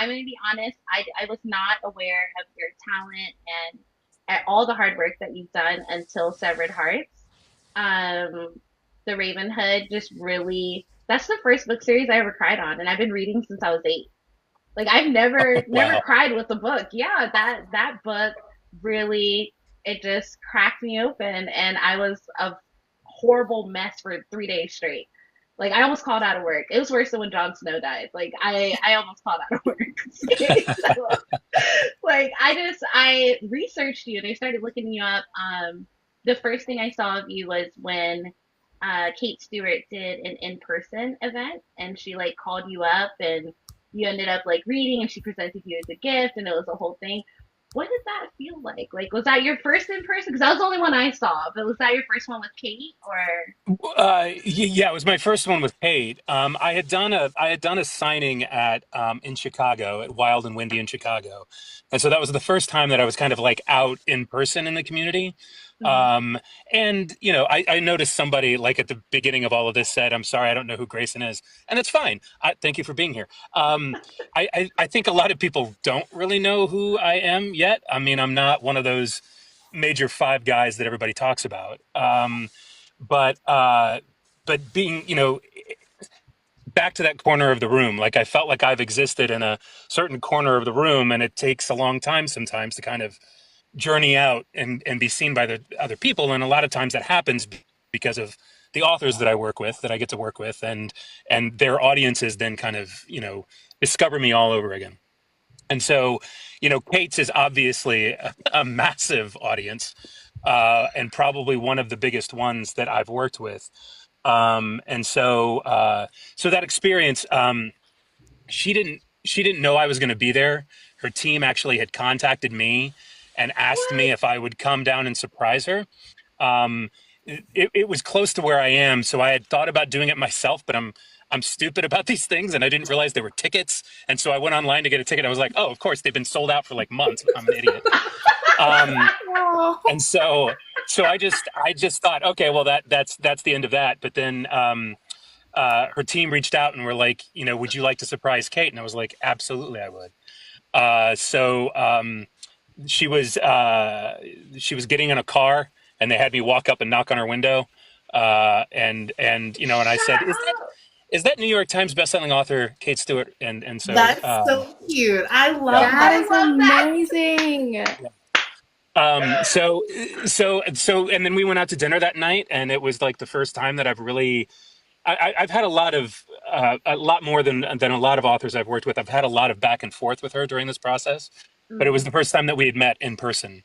I'm going to be honest. I was not aware of your talent and all the hard work that you've done until Severed Hearts. Um, the Ravenhood just really, that's the first book series I ever cried on. And I've been reading since I was 8. Like I've never Wow. cried with a book. Yeah, that book really, it just cracked me open, and I was a horrible mess for 3 days straight. Like I almost called out of work. It was worse than when Jon Snow died. Like I almost called out of work. So like I researched you and I started looking you up. The first thing I saw of you was when Kate Stewart did an in-person event, and she like called you up and you ended up like reading, and she presented you as a gift, and it was a whole thing. What did that feel like? Like, was that your first in person? Because that was the only one I saw, but was that your first one with Kate or? Yeah, it was my first one with Kate. I had done a signing at in Chicago at Wild and Windy in Chicago, and so that was the first time that I was kind of like out in person in the community. Mhm. Um, and I noticed somebody like at the beginning of all of this said, "I'm sorry, I don't know who Grayson is," and it's fine. Thank you for being here. I think a lot of people don't really know who I am yet. I mean, I'm not one of those major five guys that everybody talks about. But being back to that corner of the room, like I felt like I've existed in a certain corner of the room, and it takes a long time sometimes to kind of journey out and be seen by the other people, and a lot of times that happens because of the authors that I work with, that I get to work with, and their audiences then kind of discover me all over again. And so, Kate's is obviously a massive audience, and probably one of the biggest ones that I've worked with. So that experience, she didn't know I was going to be there. Her team actually had contacted me and asked me What? if I would come down and surprise her. Um, it was close to where I am, so I had thought about doing it myself, but I'm stupid about these things, and I didn't realize there were tickets. And so I went online to get a ticket. I was like, oh, of course they've been sold out for like months. I'm an idiot. Um, Oh. and so I just thought, okay, well that's the end of that. But then her team reached out and were like, would you like to surprise Kate? And I was like, absolutely, I would. So she was getting in a car, and they had me walk up and knock on her window, and I said, Shut "Is that up. is that New York Times bestselling author Kate Stewart?" And so That's so cute. yeah. I That is love that. amazing. So and then we went out to dinner that night, and it was like the first time that I've really I've had a lot more than a lot of authors I've worked with. I've had a lot of back and forth with her during this process, but it was the Mm. first time that we had met in person.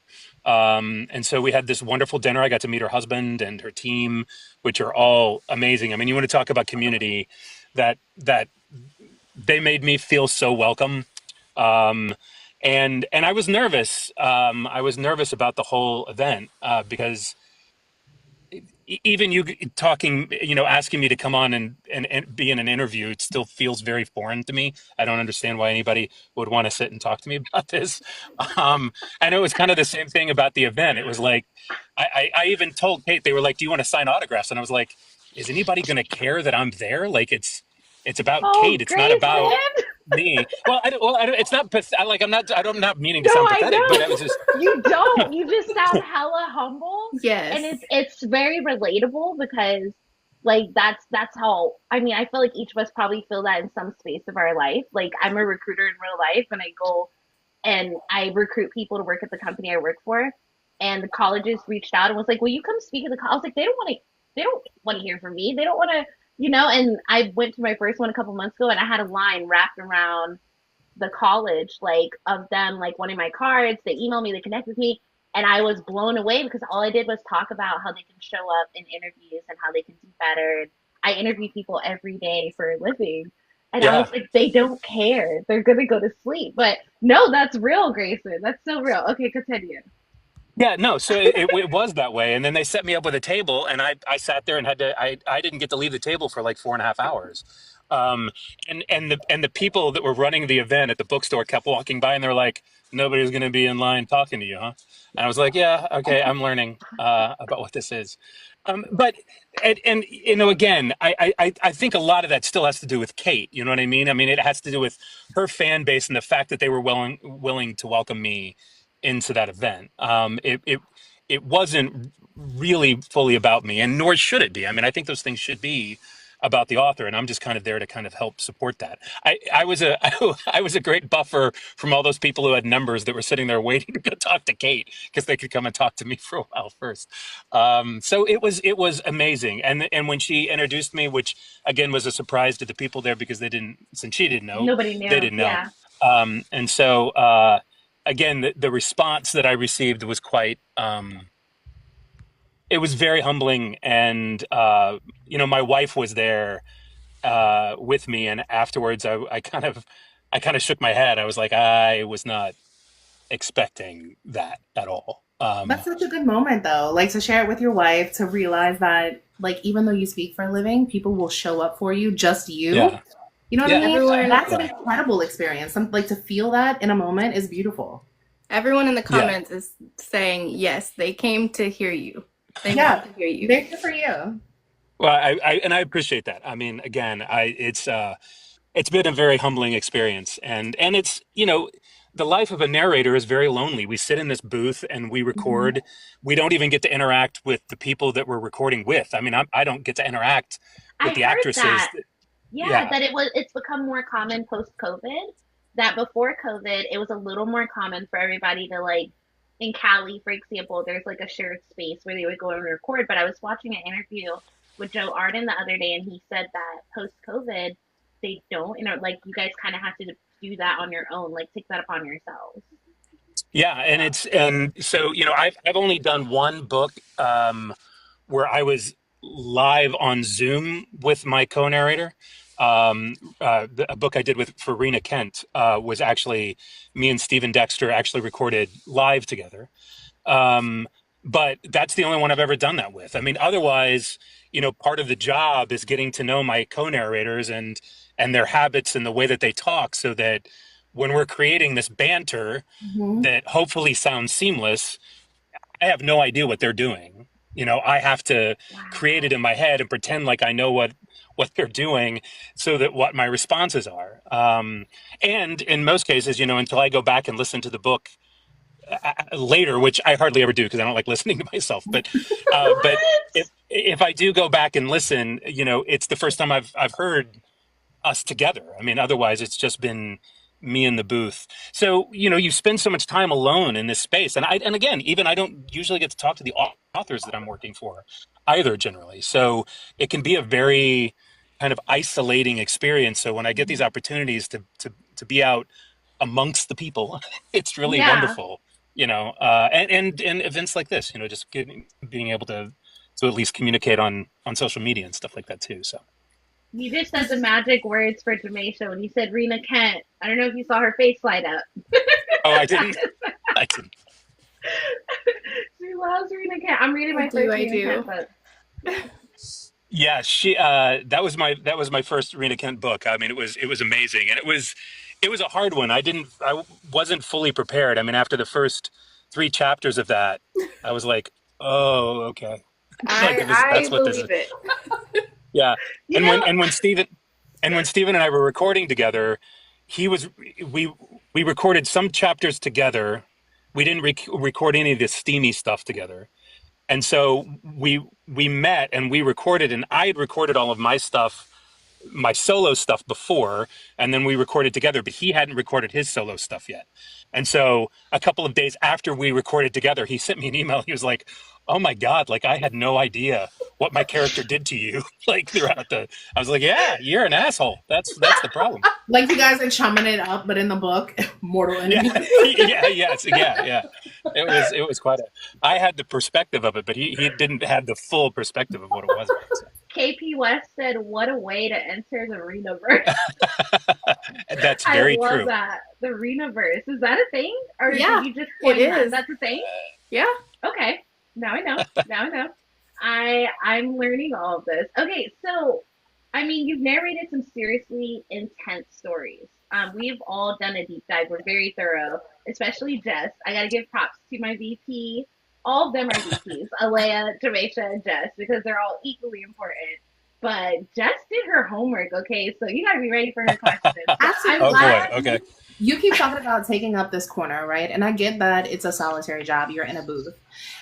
And so we had this wonderful dinner. I got to meet her husband and her team, which are all amazing. I mean, you want to talk about community, that they made me feel so welcome. Um, and I was nervous. I was nervous about the whole event because even you talking, asking me to come on and be in an interview, it still feels very foreign to me. I don't understand why anybody would want to sit and talk to me about this. Um, and it was kind of the same thing about the event. It was like, I even told Kate, they were like, "Do you want to sign autographs?" And I was like, "Is anybody going to care that I'm there? Like, it's about Kate. Oh, It's not about Grayson. me." Well, it's not like I'm not meaning to No, sound I pathetic, but I know. was just, You don't. You just sound hella humble, and Yes. it's very relatable because like that's how I mean, I feel like each of us probably feel that in some space of our life. Like I'm a recruiter in real life, and I go and I recruit people to work at the company I work for, and the colleges reached out and was like, "Will you come speak at the?" I was like, they don't want to hear from me. They don't want to, you know." And I went to my first one a couple months ago, and I had a line wrapped around the college, like of them like wanting my cards. They emailed me, they connect with me, and I was blown away because all I did was talk about how they can show up in interviews and how they can do better. And I interview people every day for a living. And I yeah. was like, they don't care. They're gonna go to sleep. But no, that's real, Grayson. That's so real. Okay, continue. Yeah, no, so it was that way. And then they set me up with a table, and I sat there and I didn't get to leave the table for like 4.5 hours. And the people that were running the event at the bookstore kept walking by, and they're like, "Nobody's going to be in line talking to you, huh?" And I was like, "Yeah, okay, I'm learning about what this is." But and again, I think a lot of that still has to do with Kate. You know what I mean? I mean, it has to do with her fan base and the fact that they were willing to welcome me into that event. It wasn't really fully about me, and nor should it be. I mean, I think those things should be about the author, and I'm just kind of there to kind of help support that. I was a I was a great buffer from all those people who had numbers that were sitting there waiting to go talk to Kate because they could come and talk to me for a while first. So it was amazing, and when she introduced me, which again was a surprise to the people there because they didn't, since she didn't know, Nobody they knew. didn't know. Yeah. And so again, the response that I received was quite. It was very humbling, and my wife was there with me, and afterwards I kind of shook my head. I was like, I was not expecting that at all. That's such a good moment though. Like to share it with your wife, to realize that like even though you speak for a living, people will show up for you, just you. Yeah, You know what I yeah, mean? Everyone, That's an incredible experience. Like to feel that in a moment is beautiful. everyone in the yeah. comments is saying yes, they came to hear you. They Yeah. want to hear you. They're here for you. Well, I appreciate that. I mean, again, it's been a very humbling experience, and it's the life of a narrator is very lonely. We sit in this booth and we Mhm. record. We don't even get to interact with the people that we're recording with. I mean, I don't get to interact with I the heard actresses. that. Yeah, Yeah, that it's become more common post COVID. That before COVID, it was a little more common for everybody to like in Cali, for example, there's like a shared space where they would go and record. But I was watching an interview with Joe Arden the other day, and he said that post COVID, they don't, like you guys kind of have to do that on your own, like take that upon yourselves. yeah, and so I've only done one book where I was live on Zoom with my co-narrator. A book I did with for Rena Kent was actually me and Stephen Dexter actually recorded live together. Um, but that's the only one I've ever done that with. I mean, otherwise, part of the job is getting to know my co-narrators and their habits and the way that they talk, so that when we're creating this banter Mhm. that hopefully sounds seamless, I have no idea what they're doing. I have to create it Wow. in my head and pretend like I know what they're doing, so that what my responses are. And in most cases, until I go back and listen to the book later, which I hardly ever do because I don't like listening to myself. But What? if I do go back and listen, it's the first time I've heard us together. I mean, otherwise it's just been me in the booth. So, you spend so much time alone in this space. And again, even I don't usually get to talk to the authors that I'm working for either generally. So it can be a very kind of isolating experience. So when I get these opportunities to be out amongst the people, it's really Yeah. wonderful, and events like this, just being able to at least communicate on social media and stuff like that too. So, You just said the magic words for Jamaica when you said Rena Kent. I don't know if you saw her face light up. oh, I didn't. I didn't. She loves Rena Kent. I'm reading I my do, first I Rena do. Kent book. Yeah. Yeah, she that was my first Rena Kent book. I mean, it was amazing, and it was a hard one. I wasn't fully prepared. I mean, after the first three chapters of that, I was like, oh, okay, like I that's what this is. believe it. Yeah, You and when know, and when Steven and I were recording together, he was we we recorded some chapters together. We didn't record any of the steamy stuff together, and so we met and we recorded, and I had recorded all of my stuff, my solo stuff before, and then we recorded together, but he hadn't recorded his solo stuff yet. And so a couple of days after we recorded together, he sent me an email. He was like, oh my God, like I had no idea what my character did to you. Like throughout I was like, yeah, you're an asshole. That's the problem. Like you guys are chumming it up, but in the book, mortal Yeah. enemy. Yeah. Yes. Yeah. Yeah. It was quite I had the perspective of it, but he didn't have the full perspective of what it was about. So. KP West said, "What a way to enter the Renaverse." That's I very love true. that. The Renaverse, is that a thing, or did Yeah, you just it coin that? is. That's a thing. Yeah. Okay, now I know. Now I know. I'm learning all of this. Okay, so I mean, you've narrated some seriously intense stories. We've all done a deep dive. We're very thorough, especially Jess. I gotta give props to my VP. All of them are VPs, Alea, Jamaica, and Jess, because they're all equally important. But Jess did her homework, okay? So you gotta be ready for her questions. So I'm Oh Absolutely. boy. glad. Okay. You keep talking about taking up this corner, right? And I get that it's a solitary job. You're in a booth.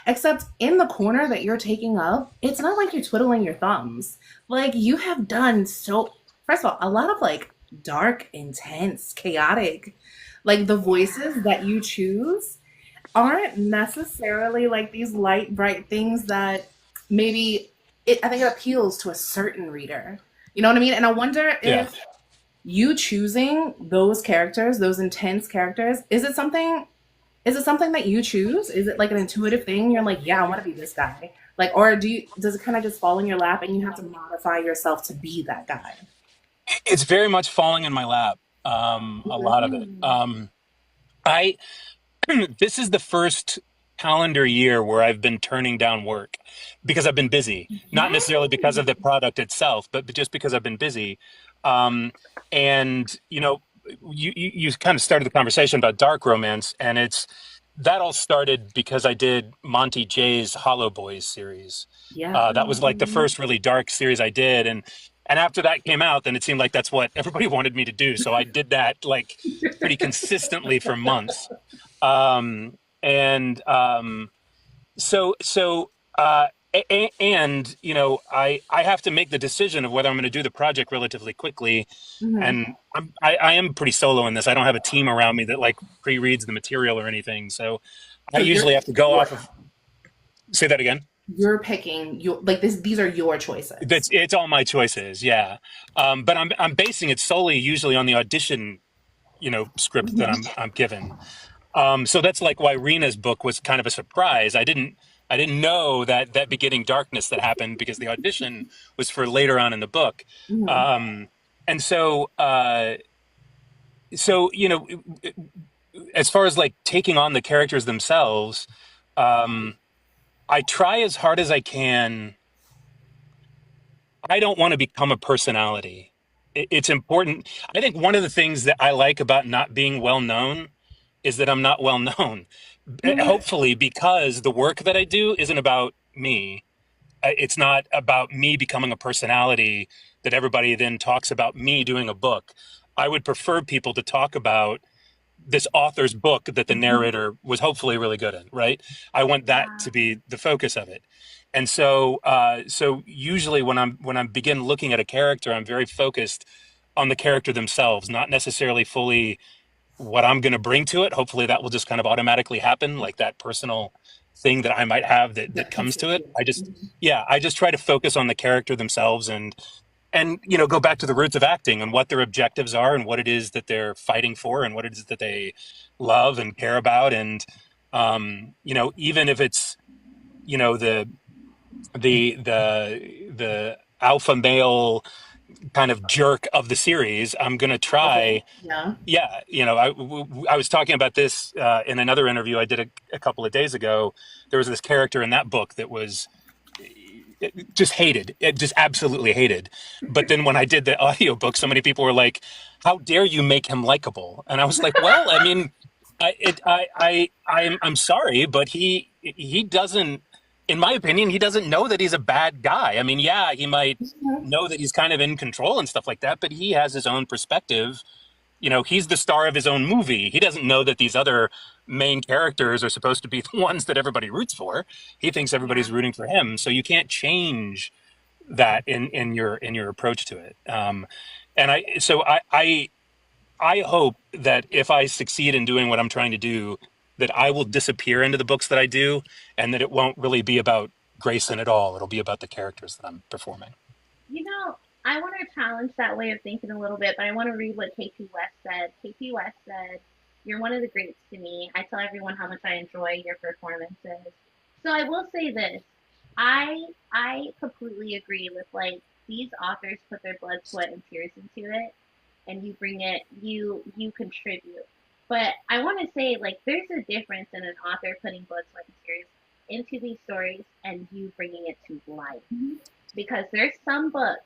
Except in the corner that you're taking up, it's not like you're twiddling your thumbs. Like you have done so, first of all, a lot of like dark, intense, chaotic, like the voices that you choose aren't necessarily like these light, bright things that maybe I think it appeals to a certain reader. You know what I mean? And I wonder Yeah. if you choosing those characters, those intense characters, is it something that you choose? Is it like an intuitive thing? You're like, yeah, I want to be this guy. Like, or does it kind of just fall in your lap and you have to modify yourself to be that guy? It's very much falling in my lap. A lot of it. Mm, I this is the first calendar year where I've been turning down work because I've been busy. Not necessarily because of the Yay! product itself, but just because I've been busy. Um, and you kind of started the conversation about dark romance, and it's that all started because I did Monty J's Hollow Boys series. Yeah. That was like the first really dark series I did, and after that came out, then it seemed like that's what everybody wanted me to do. So I did that like pretty consistently for months. And so and I have to make the decision of whether I'm going to do the project relatively quickly, Mhm. and I am pretty solo in this. I don't have a team around me that like pre-reads the material or anything, so I So you're usually have to go you're off of. Say that again. you're picking your like this. These are your That's choices. it's all my choices, yeah. But I'm basing it solely usually on the audition, script that Mhm. I'm given. So that's like why Rena's book was kind of a surprise. I didn't know that beginning darkness that happened because the audition was for later on in the book. Mhm. Um, and so as far as like taking on the characters themselves, um, I try as hard as I can. I don't want to become a personality. It's important. I think one of the things that I like about not being well known is that I'm not well known. Mhm. Hopefully, because the work that I do isn't about me. It's not about me becoming a personality that everybody then talks about me doing a book. I would prefer people to talk about this author's book that the Mhm. narrator was hopefully really good in, right? I want that yeah. to be the focus of it. And so usually when I begin looking at a character, I'm very focused on the character themselves, not necessarily fully what I'm going to bring to it. Hopefully that will just kind of automatically happen, like that personal thing that I might have that That comes piece to of it. you. Mhm. I just try to focus on the character themselves and go back to the roots of acting and what their objectives are and what it is that they're fighting for and what it is that they love and care about. And even if it's the the alpha male kind of jerk of the series, I'm going to Okay. try. Yeah. Yeah, I was talking about this in another interview I did a couple of days ago. There was this character in that book that was just hated, just absolutely hated. But then when I did the audiobook, so many people were like, "How dare you make him likable?" And I was like, "Well, I mean, I'm sorry, but he doesn't, in my opinion, he doesn't know that he's a bad guy. I mean, yeah, he might Mhm. know that he's kind of in control and stuff like that, but he has his own perspective. He's the star of his own movie. He doesn't know that these other main characters are supposed to be the ones that everybody roots for. He thinks Yeah. everybody's rooting for him. So you can't change that in your approach to it. And I hope that if I succeed in doing what I'm trying to do, that I will disappear into the books that I do, and that it won't really be about Grayson at all. It'll be about the characters that I'm performing. You know, I want to challenge that way of thinking a little bit, but I want to read what KP West said. KP West said, "You're one of the greats to me. I tell everyone how much I enjoy your performances." So I will say this. I completely agree with like these authors put their blood, sweat, and tears into it, and you bring it, you contribute. But I want to say like there's a difference in an author putting blood, sweat, and tears into these stories and you bringing it to life, because there's some books.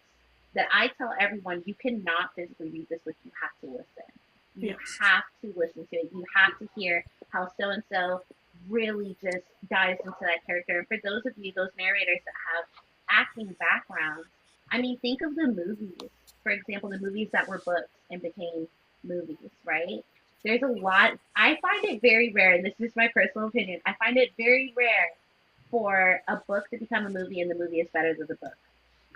that I tell everyone, you cannot physically read this book. You have to listen. You Yes. have to listen to it. You have to hear how so and so really just dives into that character. And for those of you, those narrators that have acting backgrounds, I mean, think of the movies. For example, the movies that were books and became movies, right? There's a lot. I find it very rare, and this is my personal opinion. I find it very rare for a book to become a movie and the movie is better than the book.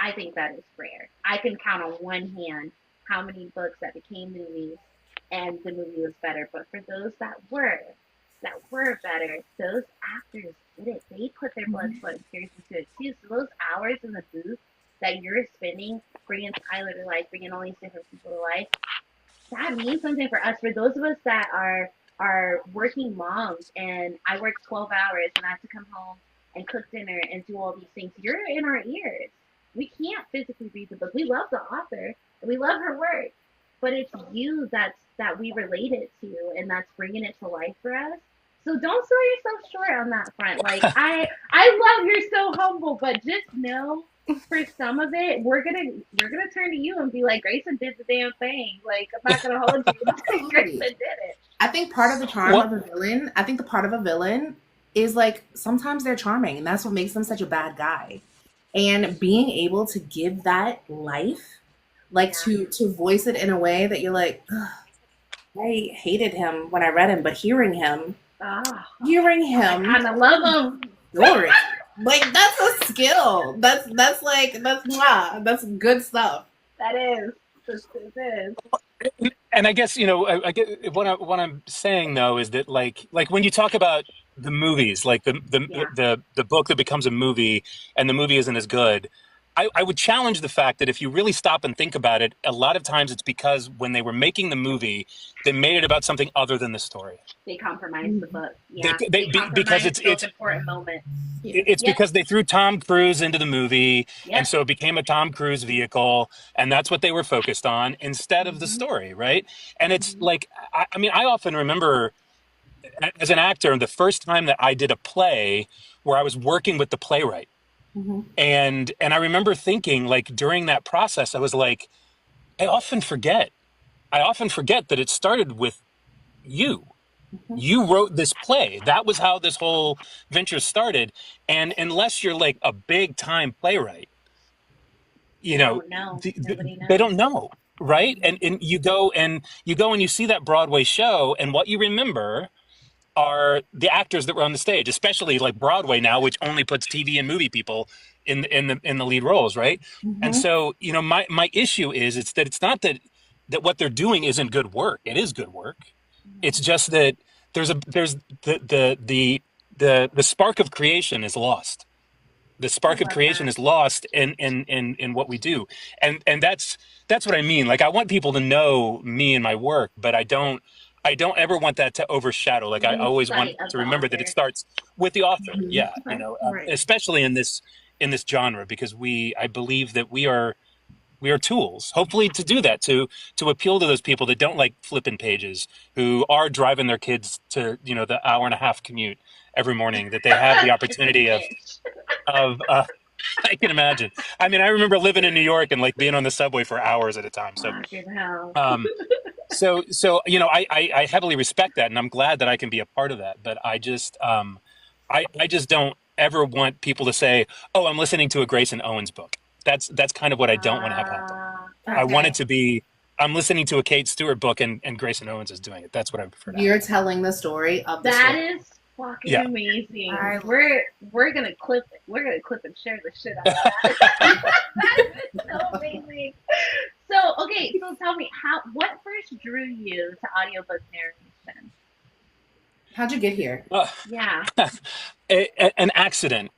I think that is rare. I can count on one hand how many books that became movies and the movie was better. But for those that were better, those actors did it. They put their blood, sweat, and tears into it too. So those hours in the booth that you're spending bringing Tyler to life, bringing all these different people to life, that means something for us. For those of us that are working moms, and I work 12 hours and I have to come home and cook dinner and do all these things, you're in our ears. We can't physically read the book. We love the author and we love her work, but it's you that we relate it to, and that's bringing it to life for us. So don't sell yourself short on that front. Like I love you're so humble, but just know for some of it, we're gonna turn to you and be like, Grayson did the damn thing. Like I'm not gonna hold you. Like, Grayson Absolutely. did it. I think part of the charm Well, of a villain, I think the part of a villain is like sometimes they're charming, and that's what makes them such a bad guy. And being able to give that life, like Yeah. to voice it in a way that you're like, "Ugh, I hated him when I read him, but Oh, hearing I him kind of love him. story, like that's a skill. That's like that's good stuff. That is. This is. and I guess I get what I'm saying though is that like when you talk about the movies, like Yeah. the book that becomes a movie and the movie isn't as good. I would challenge the fact that if you really stop and think about it, a lot of times it's because when they were making the movie, they made it about something other than the story. They compromised the book. They, Yeah. they They because compromised those important moments. Yeah. it's Yep. because they threw Tom Cruise into the movie, and Yep. so it became a Tom Cruise vehicle, and that's what they were focused on instead of the Hmm. story, right? And it's Hmm. like, I mean, I often remember as an actor the first time that I did a play where I was working with the playwright, Hmm. and I remember thinking like during that process, I was like, I often forget, I often forget that it started with you. Hmm. You wrote this play. That was how this whole venture started. And unless you're like a big time playwright, you They know, don't know. Nobody they knows. don't know, right? Hmm. And you go and you see that Broadway show, and what you remember are the actors that were on the stage, especially like Broadway now, which only puts TV and movie people in the lead roles, right? And Hmm. so, my issue is it's not that what they're doing isn't good work. It is good work. It's just that there's the spark of creation is lost. The I spark of love creation that. is lost in what we do. And that's what I mean. Like I want people to know me and my work, but I don't ever want that to overshadow. Like I Lose always want sight of to the remember that it author. starts with the author. Hmm. Yeah, Okay. Right. especially in this genre, because I believe that we are tools, hopefully to do that, to appeal to those people that don't like flipping pages, who are driving their kids to the hour and a half commute every morning, that they have the It's a opportunity bitch. of I can imagine. I mean, I remember living in New York and like being on the subway for hours at a time. So Fucking hell. um I heavily respect that, and I'm glad that I can be a part of that. But I just don't ever want people to say, "Oh, I'm listening to a Grayson Owens book." That's kind of what I don't want to have happen. I want it Okay. to be, I'm listening to a Kate Stewart book, and Grayson Owens is doing it. That's what I prefer to You're happen. telling the story of the That story. is fucking Yeah. amazing. I We're gonna clip it. We're gonna clip and share the shit out of that. That is so amazing. So okay, so tell me what first drew you to audiobook narration? How'd you get here? Uh, Yeah. an accident.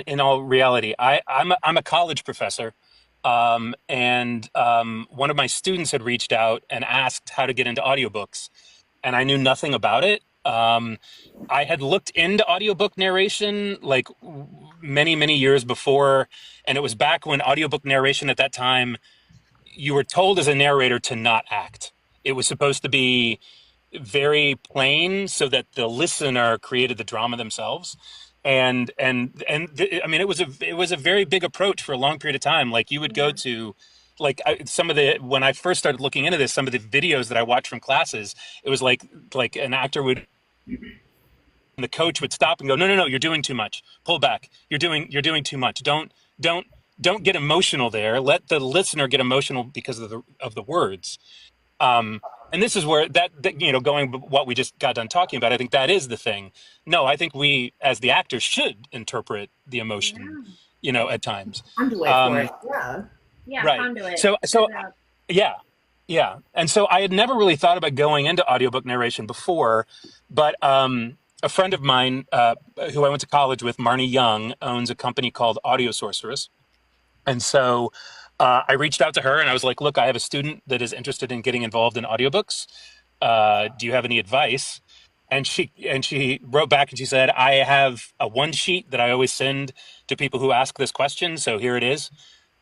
In all reality, I'm a college professor, and one of my students had reached out and asked how to get into audiobooks, and I knew nothing about it. I had looked into audiobook narration like many, many years before, and it was back when audiobook narration at that time, you were told as a narrator to not act. It was supposed to be very plain so that the listener created the drama themselves. I mean, it was a very big approach for a long period of time. Like you would go to, like some of the when I first started looking into this, some of the videos that I watched from classes, it was like an actor would, and the coach would stop and go, no, no, no, you're doing too much. Pull back. You're doing too much. Don't don't get emotional there. Let the listener get emotional because of the words. And this is where that going what we just got done talking about, I think that is the thing. No, I think we as the actors should interpret the emotion, Yeah. At times. Conduit for Um, it. Yeah. Yeah, right. conduit. So yeah, yeah. And so I had never really thought about going into audiobook narration before, but a friend of mine who I went to college with, Marnie Young, owns a company called Audio Sorceress. And so I reached out to her and I was like, look, I have a student that is interested in getting involved in audiobooks. Do you have any advice? And she wrote back and she said, I have a one sheet that I always send to people who ask this question. So here it is.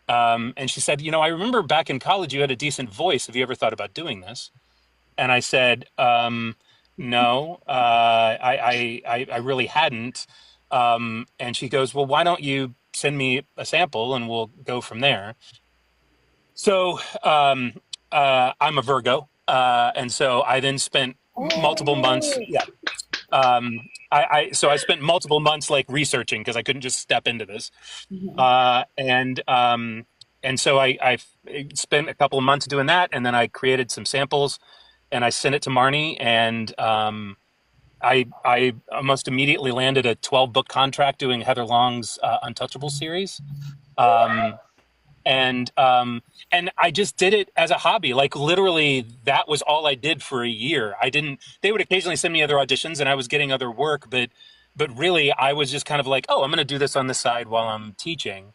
And she said, I remember back in college you had a decent voice. Have you ever thought about doing this? And I said, no, I really hadn't. And she goes, well, why don't you send me a sample and we'll go from there. So I'm a Virgo. And so I then spent multiple months. Oh, Yeah. So I spent multiple months like researching because I couldn't just step into this. Mhm. And so I spent a couple of months doing that. And then I created some samples and I sent it to Marnie, and I almost immediately landed a 12-book contract doing Heather Long's Untouchable series. Um, and and I just did it as a hobby. Like literally, that was all I did for a year. I didn't. They would occasionally send me other auditions, and I was getting other work, but really, I was just kind of like, oh, I'm going to do this on the side while I'm teaching.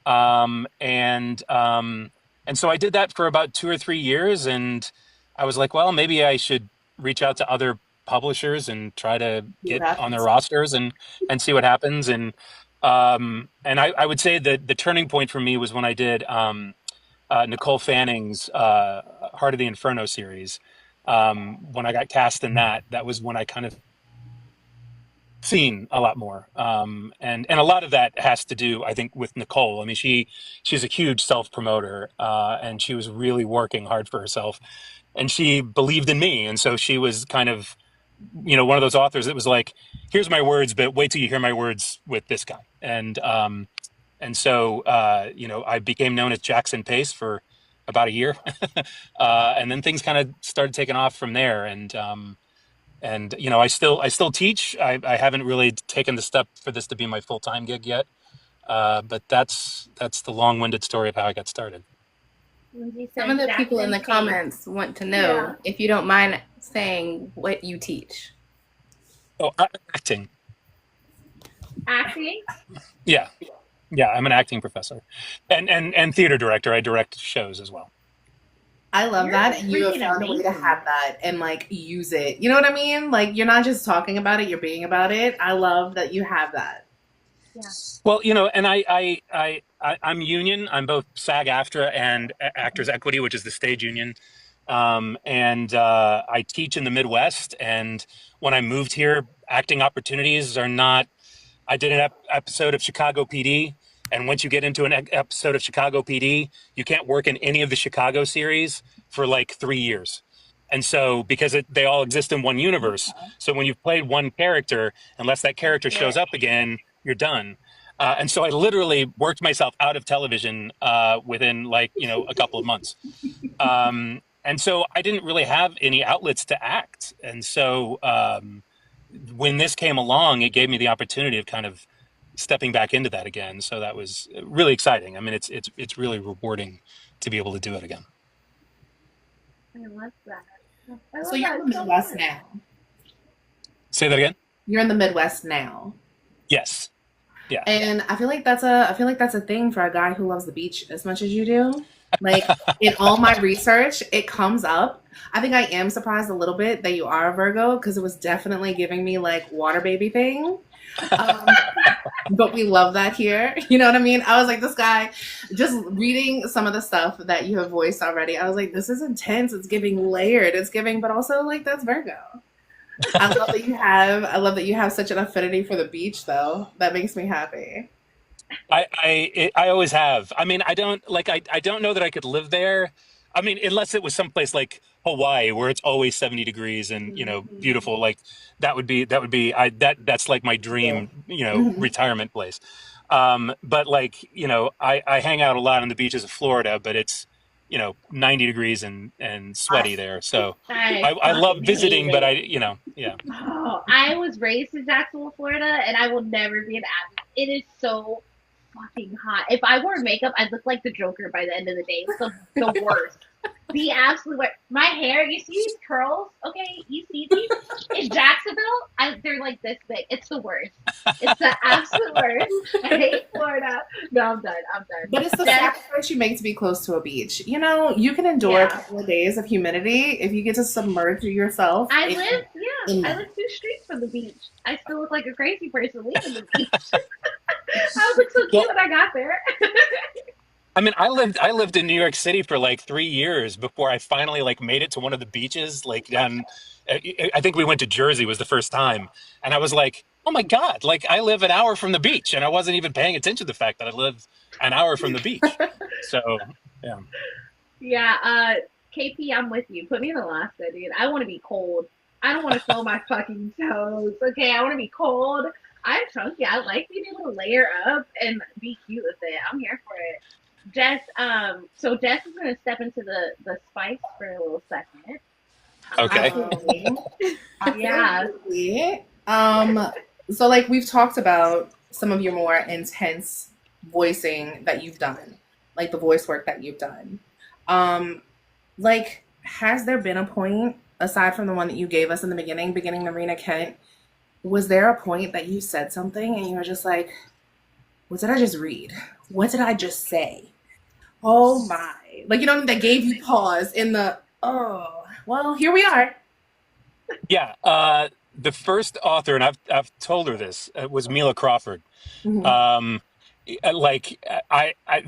Um, and um, and so I did that for about 2 or 3 years, and I was like, well, maybe I should reach out to other publishers and try to See what get on their happens. rosters and see what happens. And I would say that the turning point for me was when I did Nicole Fanning's Heart of the Inferno series. When I got cast in that, that was when I kind of seen a lot more. And a lot of that has to do, I think, with Nicole. I mean, she's a huge self promoter, and she was really working hard for herself, and she believed in me, and so she was kind of one of those authors that was like, here's my words, but wait till you hear my words with this guy. And so I became known as Jackson Pace for about a year, and then things kind of started taking off from there. And I still teach. I haven't really taken the step for this to be my full-time gig yet. But that's the long-winded story of how I got started. Lindsay Some of said the people in Jackson the Pace. comments want to Yeah. know if you don't mind saying what you teach. Oh, acting. Acting? Yeah, yeah. I'm an acting professor, and theater director. I direct shows as well. I love You're that. And you have freaking found a way to amazing. have that and like use it. You know what I mean? Like you're not just talking about it, you're being about it. I love that you have that. Yeah. Well, and I'm union. I'm both SAG-AFTRA and Actors Equity, which is the stage union. And I teach in the Midwest. And when I moved here, acting opportunities are not. I did an episode of Chicago PD, and once you get into an episode of Chicago PD, you can't work in any of the Chicago series for like 3 years. And so, because they all exist in one universe, so when you've played one character, unless that character shows It. up again, you're done. And so I literally worked myself out of television within like a couple of months. And so I didn't really have any outlets to act. And so when this came along, it gave me the opportunity of kind of stepping back into that again. So that was really exciting. I mean, it's really rewarding to be able to do it again. I love that. I love So you're that in the so Midwest much. now. Say that again. You're in the Midwest now. Yes. Yeah. And I feel like that's a thing for a guy who loves the beach as much as you do. Like in all my research, it comes up. I think I am surprised a little bit that you are a Virgo because it was definitely giving me like water baby thing. Um, but we love that here. You know what I mean? I was like, this guy, just reading some of the stuff that you have voiced already, I was like, this is intense. It's giving layered. It's giving, but also like that's Virgo. I love that you have such an affinity for the beach though. That makes me happy. I always have. I mean, I don't like I don't know that I could live there. I mean, unless it was someplace like Hawaii where it's always 70 degrees and, Mhm. beautiful. Like that would be that's like my Yeah. dream, Mhm. retirement place. But like, I hang out a lot on the beaches of Florida, but it's, 90 degrees and I sweaty there. So I I love fucking hate visiting, but it. yeah. Oh, I was raised in Jacksonville, Florida, and I will never be an advocate. It is so fucking hot. If I wore makeup, I'd look like the Joker by the end of the day. It's the worst. The absolute worst. My hair, you see these curls? Okay, you see these? In Jacksonville, they're like this big. It's the worst. It's the absolute worst. I hate Florida. No, I'm done. I'm done. But it's the Just, sacrifice you make to be close to a beach. You know, you can endure a yeah. couple of days of humidity if you get to submerge yourself in I that. live 2 streets from the beach. I still look like a crazy person leaving the beach. I look so cute Well, when I got there. I mean, I lived in New York City for like 3 years before I finally like made it to one of the beaches. Like down, I think we went to Jersey was the first time, and I was like, oh my God, like I live an hour from the beach, and I wasn't even paying attention to the fact that I live an hour from the beach. So yeah, Yeah, KP, I'm with you. Put me in Alaska, dude. I want to be cold. I don't want to feel my fucking toes. Okay, I want to be cold. I'm chunky. I like being able to layer up and be cute with it. I'm here for it. Jess, so Jess is gonna step into the spice for a little second. okay, Absolutely. Yeah. Absolutely. So like we've talked about some of your more intense voicing that you've done, like the voice work that you've done. Um, like, has there been a point aside from the one that you gave us in the beginning Marina Kent, was there a point that you said something and you were just like, what did I just read? What did I just say? Oh my. Like, you know, that gave you pause in the, oh, well, here we are. yeah. The first author, and I've told her this, was Mila Crawford. Mhm. Um, like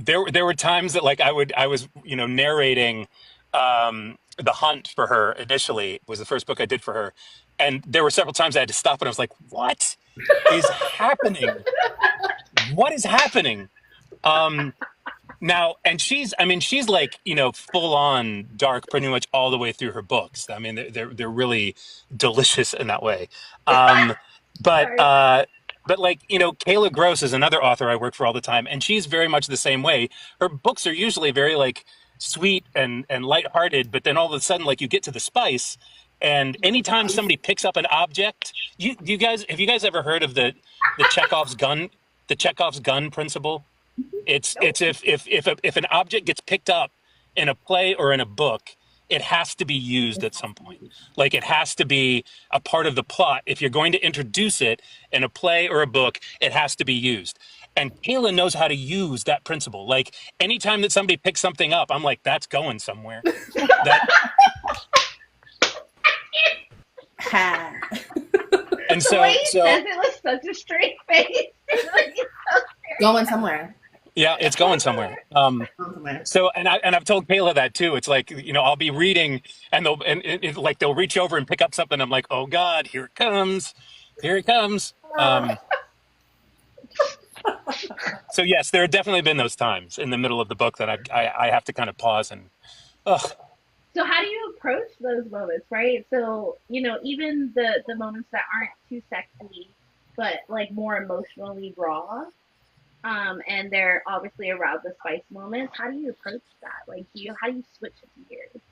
there were times that like I was narrating The Hunt for her. Initially was the first book I did for her, and there were several times I had to stop and I was like, what is happening? What is happening? um Now, and I mean, she's like, full on dark pretty much all the way through her books. I mean, they're really delicious in that way. Um, but, Sorry. uh, but like, Kayla Gross is another author I work for all the time, and she's very much the same way. Her books are usually very like sweet and lighthearted, but then all of a sudden, like you get to the spice, and anytime somebody picks up an object, you guys have you guys ever heard of the Chekhov's gun, the Chekhov's gun principle? It's Nope. if an object gets picked up in a play or in a book, it has to be used at some point. Like it has to be a part of the plot. If you're going to introduce it in a play or a book, it has to be used. And Kayla knows how to use that principle. Like anytime that somebody picks something up, I'm like, that's going somewhere. That Ha. and The way so he so says it with such a straight face. Like, it's so Going somewhere. yeah, it's going somewhere. Going somewhere. So, and I've told Kayla that too. It's like, I'll be reading and like they'll reach over and pick up something. I'm like, oh God, here it comes, here it comes. So yes, there have definitely been those times in the middle of the book that I have to kind of pause and, ugh. so how do you approach those moments, right? So, even the moments that aren't too sexy, but like more emotionally raw, and they're obviously around the spice moments. How do you approach that? Like, how do you switch it to gears?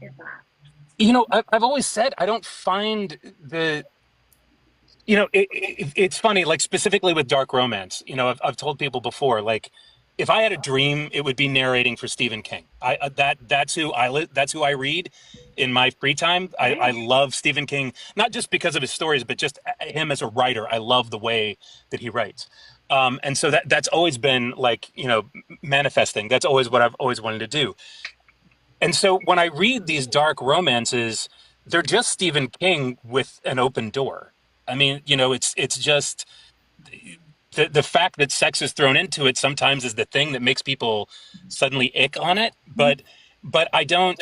Is that I've always said I don't find it's funny, like specifically with dark romance. I've told people before, like if I had a dream, it would be narrating for Stephen King. That's who I read in my free time. I right? love Stephen King, not just because of his stories, but just him as a writer. I love the way that he writes. And so that's always been like, manifesting. That's always what I've always wanted to do. And so when I read these dark romances, they're just Stephen King with an open door. I mean, it's just the fact that sex is thrown into it sometimes is the thing that makes people suddenly ick on it. But I don't.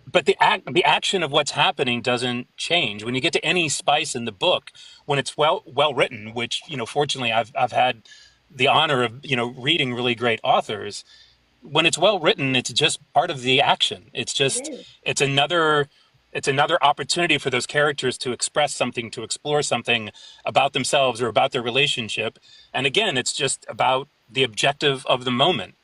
but the action of what's happening doesn't change when you get to any spice in the book when it's well written, which, fortunately I've had the honor of, reading really great authors. When it's well written, it's just part of the action. It is. It's another it's another opportunity for those characters to express something, to explore something about themselves or about their relationship. And again, it's just about the objective of the moment.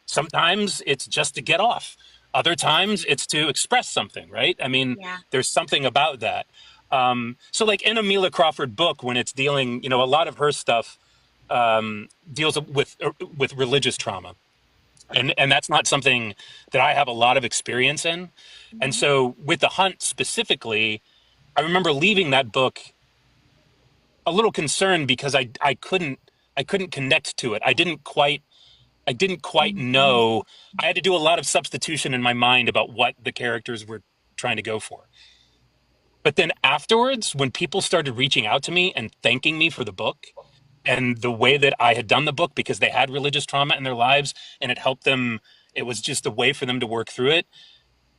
Sometimes it's just to get off. Other times it's to express something, right? I mean, Yeah. there's something about that. So like in a Mila Crawford book, when it's dealing, a lot of her stuff deals with religious trauma, and that's not something that I have a lot of experience in. And Hmm. so with The Hunt specifically, I remember leaving that book a little concerned because I couldn't connect to it. I didn't quite Mhm. know. I had to do a lot of substitution in my mind about what the characters were trying to go for. But then afterwards, when people started reaching out to me and thanking me for the book and the way that I had done the book because they had religious trauma in their lives and it helped them, it was just a way for them to work through it.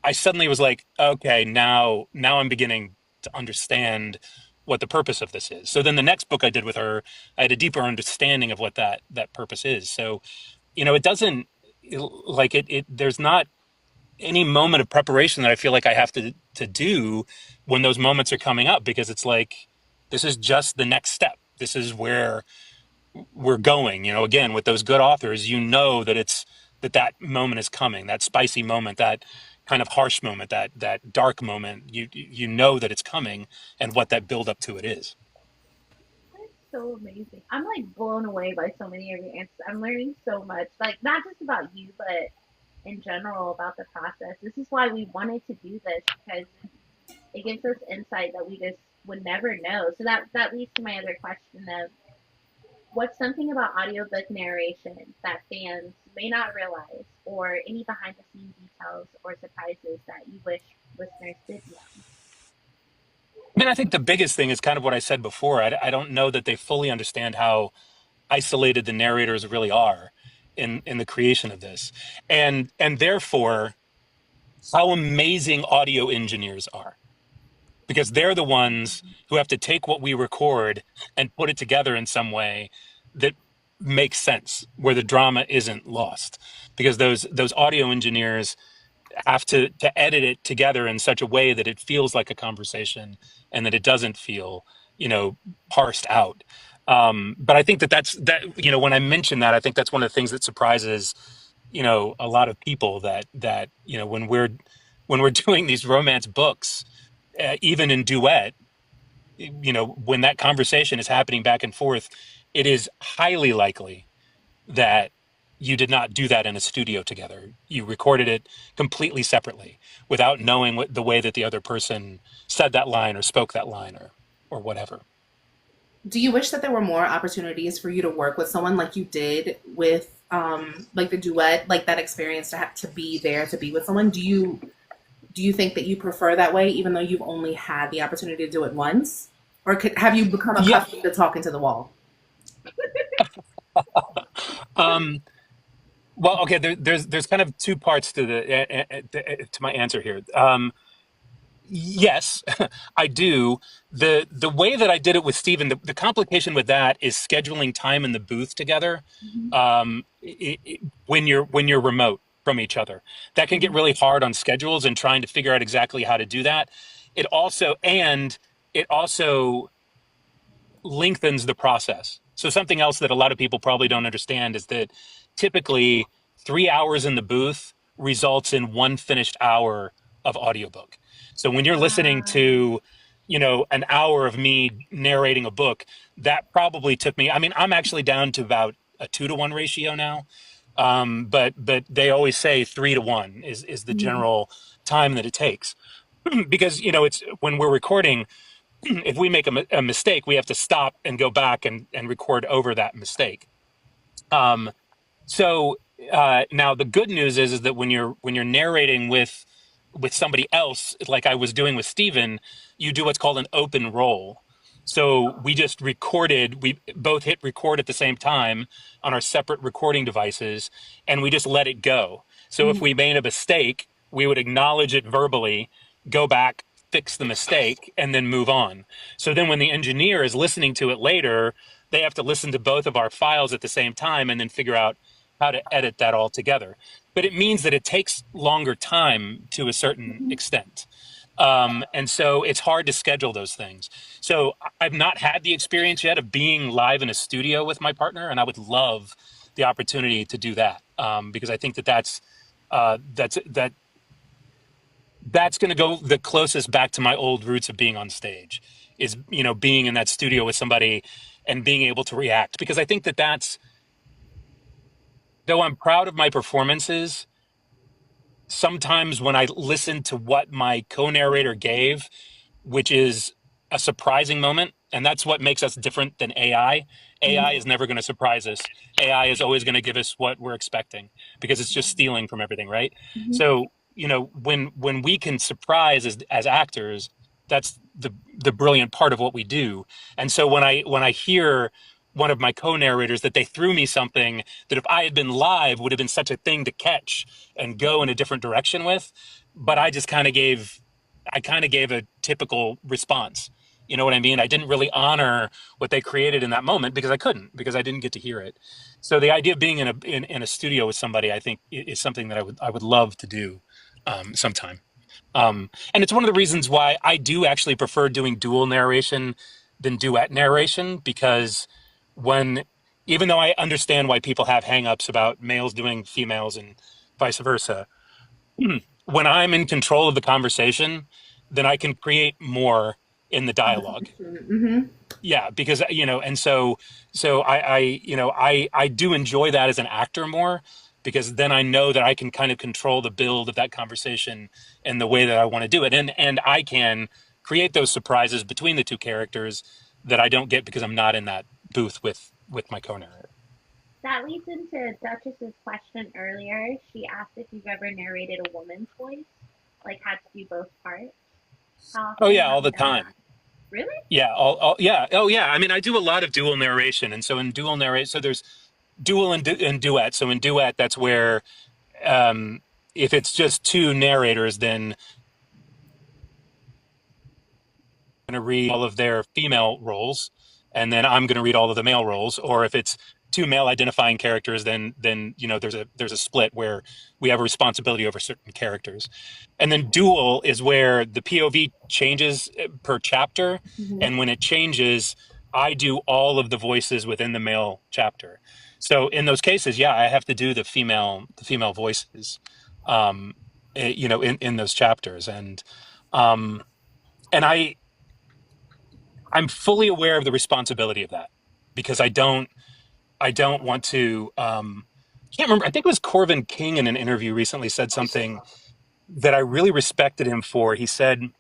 I suddenly was like, okay, now I'm beginning to understand what the purpose of this is. So then the next book I did with her, I had a deeper understanding of what that purpose is. So, it doesn't like it there's not any moment of preparation that I feel like I have to do when those moments are coming up, because it's like this is just the next step. This is where we're going. Again, with those good authors, that that moment is coming, that spicy moment, that kind of harsh moment, that dark moment. You know that it's coming and what that build up to it is. That's so amazing. I'm like blown away by so many of your answers. I'm learning so much, like not just about you, but in general about the process. This is why we wanted to do this because it gives us insight that we just would never know. So that leads to my other question of what's something about audiobook narration that fans may not realize, or any behind the scenes details or surprises that you wish listeners did know? I mean, I think the biggest thing is kind of what I said before. I don't know that they fully understand how isolated the narrators really are in the creation of this, and therefore how amazing audio engineers are, because they're the ones who have to take what we record and put it together in some way that makes sense, where the drama isn't lost, because those audio engineers have to edit it together in such a way that it feels like a conversation and that it doesn't feel, parsed out. But I think that when I mention that, I think that's one of the things that surprises, a lot of people, that when we're doing these romance books, even in duet, when that conversation is happening back and forth, it is highly likely that you did not do that in a studio together. You recorded it completely separately without knowing the way that the other person said that line or spoke that line, or whatever. Do you wish that there were more opportunities for you to work with someone like you did with like the duet, like that experience to have to be there to be with someone? Do you think that you prefer that way, even though you've only had the opportunity to do it once? Or have you become Yeah. accustomed to talking to the wall? Um, well, okay. There's kind of two parts to to my answer here. Yes, I do. The way that I did it with Steven, the complication with that is scheduling time in the booth together. Mm-hmm. When you're remote from each other, that can get Mhm. really hard on schedules and trying to figure out exactly how to do that. It also lengthens the process. So something else that a lot of people probably don't understand is that typically 3 hours in the booth results in one finished hour of audiobook. So when you're listening Um, to, an hour of me narrating a book, that probably took me, I mean, I'm actually down to about a 2-to-1 ratio now. But they always say 3-to-1 is the Mhm. general time that it takes. Because, it's when we're recording, if we make a mistake, we have to stop and go back and record over that mistake. Um, so now the good news is that when you're narrating with somebody else, like I was doing with Steven, you do what's called an open roll. So we just recorded, we both hit record at the same time on our separate recording devices, and we just let it go. So if we made a mistake, we would acknowledge it verbally, go back, fix the mistake, and then move on. So then when the engineer is listening to it later, they have to listen to both of our files at the same time and then figure out how to edit that all together. But it means that it takes longer time to a certain extent. And so it's hard to schedule those things. So I've not had the experience yet of being live in a studio with my partner, and I would love the opportunity to do that, because I think that that's going to go the closest back to my old roots of being on stage, is, being in that studio with somebody and being able to react. Because I think that though I'm proud of my performances, sometimes when I listen to what my co-narrator gave, which is a surprising moment, and that's what makes us different than AI. AI is never going to surprise us. AI is always going to give us what we're expecting, because it's just stealing from everything, right? So, when we can surprise as actors, that's the brilliant part of what we do. And so when I hear one of my co-narrators that they threw me something that if I had been live would have been such a thing to catch and go in a different direction with, but I kind of gave a typical response. You know what I mean? I didn't really honor what they created in that moment because I didn't get to hear it. So the idea of being in a studio with somebody, I think, is something that I would love to do sometime. And it's one of the reasons why I do actually prefer doing dual narration than duet narration, because even though I understand why people have hangups about males doing females and vice versa, when I'm in control of the conversation, then I can create more in the dialogue. Yeah, because and so I do enjoy that as an actor more, because then I know that I can kind of control the build of that conversation and the way that I want to do it, and I can create those surprises between the two characters that I don't get because I'm not in that booth with my co-narrator. That leads into Duchess's question earlier. She asked if you've ever narrated a woman's voice, like had to do both parts. How Oh often yeah, have all you the done time. that? Really? Yeah, yeah, oh yeah. I mean, I do a lot of dual narration, and so in dual narration, so there's dual and duet. So in duet, that's where um, if it's just two narrators, then I'm going to read all of their female roles, and then I'm going to read all of the male roles. Or if it's two male identifying characters, then there's a split where we have a responsibility over certain characters. And then dual is where the POV changes per chapter, and when it changes, I do all of the voices within the male chapter. So in those cases, yeah, I have to do the female voices, in those chapters, and I'm fully aware of the responsibility of that, because I don't want to. I can't remember. I think it was Corvin King in an interview recently said something that I really respected him for. He said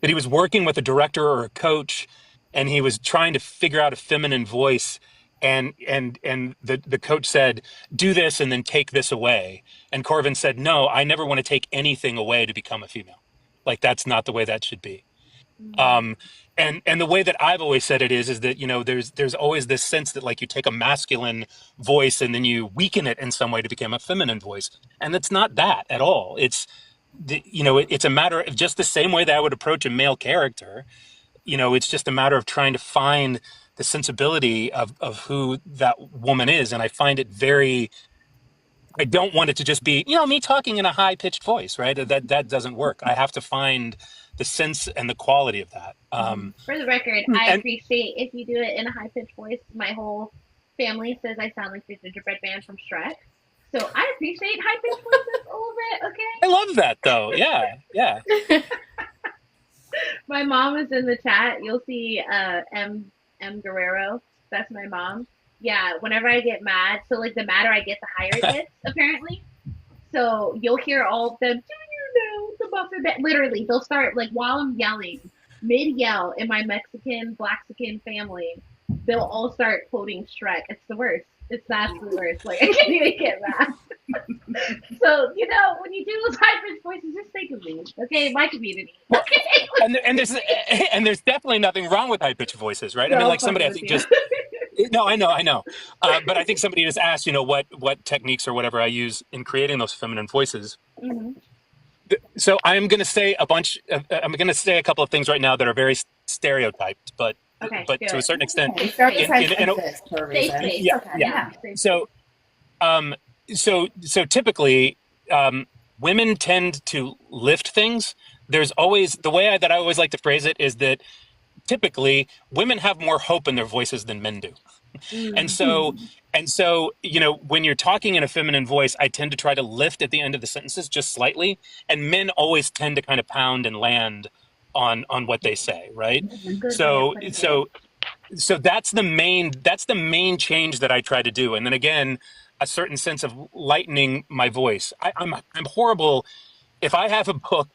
that he was working with a director or a coach, and he was trying to figure out a feminine voice, and the coach said, "Do this and then take this away." And Corvin said, "No, I never want to take anything away to become a female. Like, that's not the way that should be." Mm. Um, and the way that I've always said it is that there's always this sense that, like, you take a masculine voice and then you weaken it in some way to become a feminine voice, and it's not that at all. It's a matter of just the same way that I would approach a male character. It's just a matter of trying to find the sensibility of who that woman is, and I find it very. I don't want it to just be, me talking in a high pitched voice, right? That doesn't work. I have to find the sense and the quality of that. For the record, I And appreciate if you do it in a high pitched voice. My whole family says I sound like the gingerbread man from Shrek. So I appreciate high pitched voices a little bit, I okay? love that though. Yeah, yeah. My mom is in the chat. You'll see M Guerrero. That's my mom. Yeah, whenever I get mad, so like the madder I get, the higher it gets, apparently. So you'll hear all of them, do you know the Muffin Man? Literally, they'll start, like, while I'm yelling, mid yell in my Mexican, Blaxican family, they'll all start quoting Shrek. It's the worst. It's the absolute worst. Like, I can't even get mad. So, when you do those high pitched voices, just think of me, okay? My community. Well, Okay? and there's definitely nothing wrong with high pitched voices, right? I mean, No, I'm like, fucking somebody I with think you. just no, I know, but I think somebody just asked, what techniques or whatever I use in creating those feminine voices, Hmm. So I'm going to say I'm going to say a couple of things right now that are very stereotyped, Okay, but do to a it. certain extent, Okay, Safe, in stereotypes in a, exist for a safe reason. space. It's yeah, okay. yeah. Yeah, Yeah. safe space. So um, so typically, women tend to lift things. There's always the way that I always like to phrase it is that typically women have more hope in their voices than men do. And Mm. so, when you're talking in a feminine voice, I tend to try to lift at the end of the sentences just slightly, and men always tend to kind of pound and land on what they say, right? That's a good way of So, putting it. so, so that's the main change that I try to do, and then again, a certain sense of lightening my voice. I'm horrible if I have a book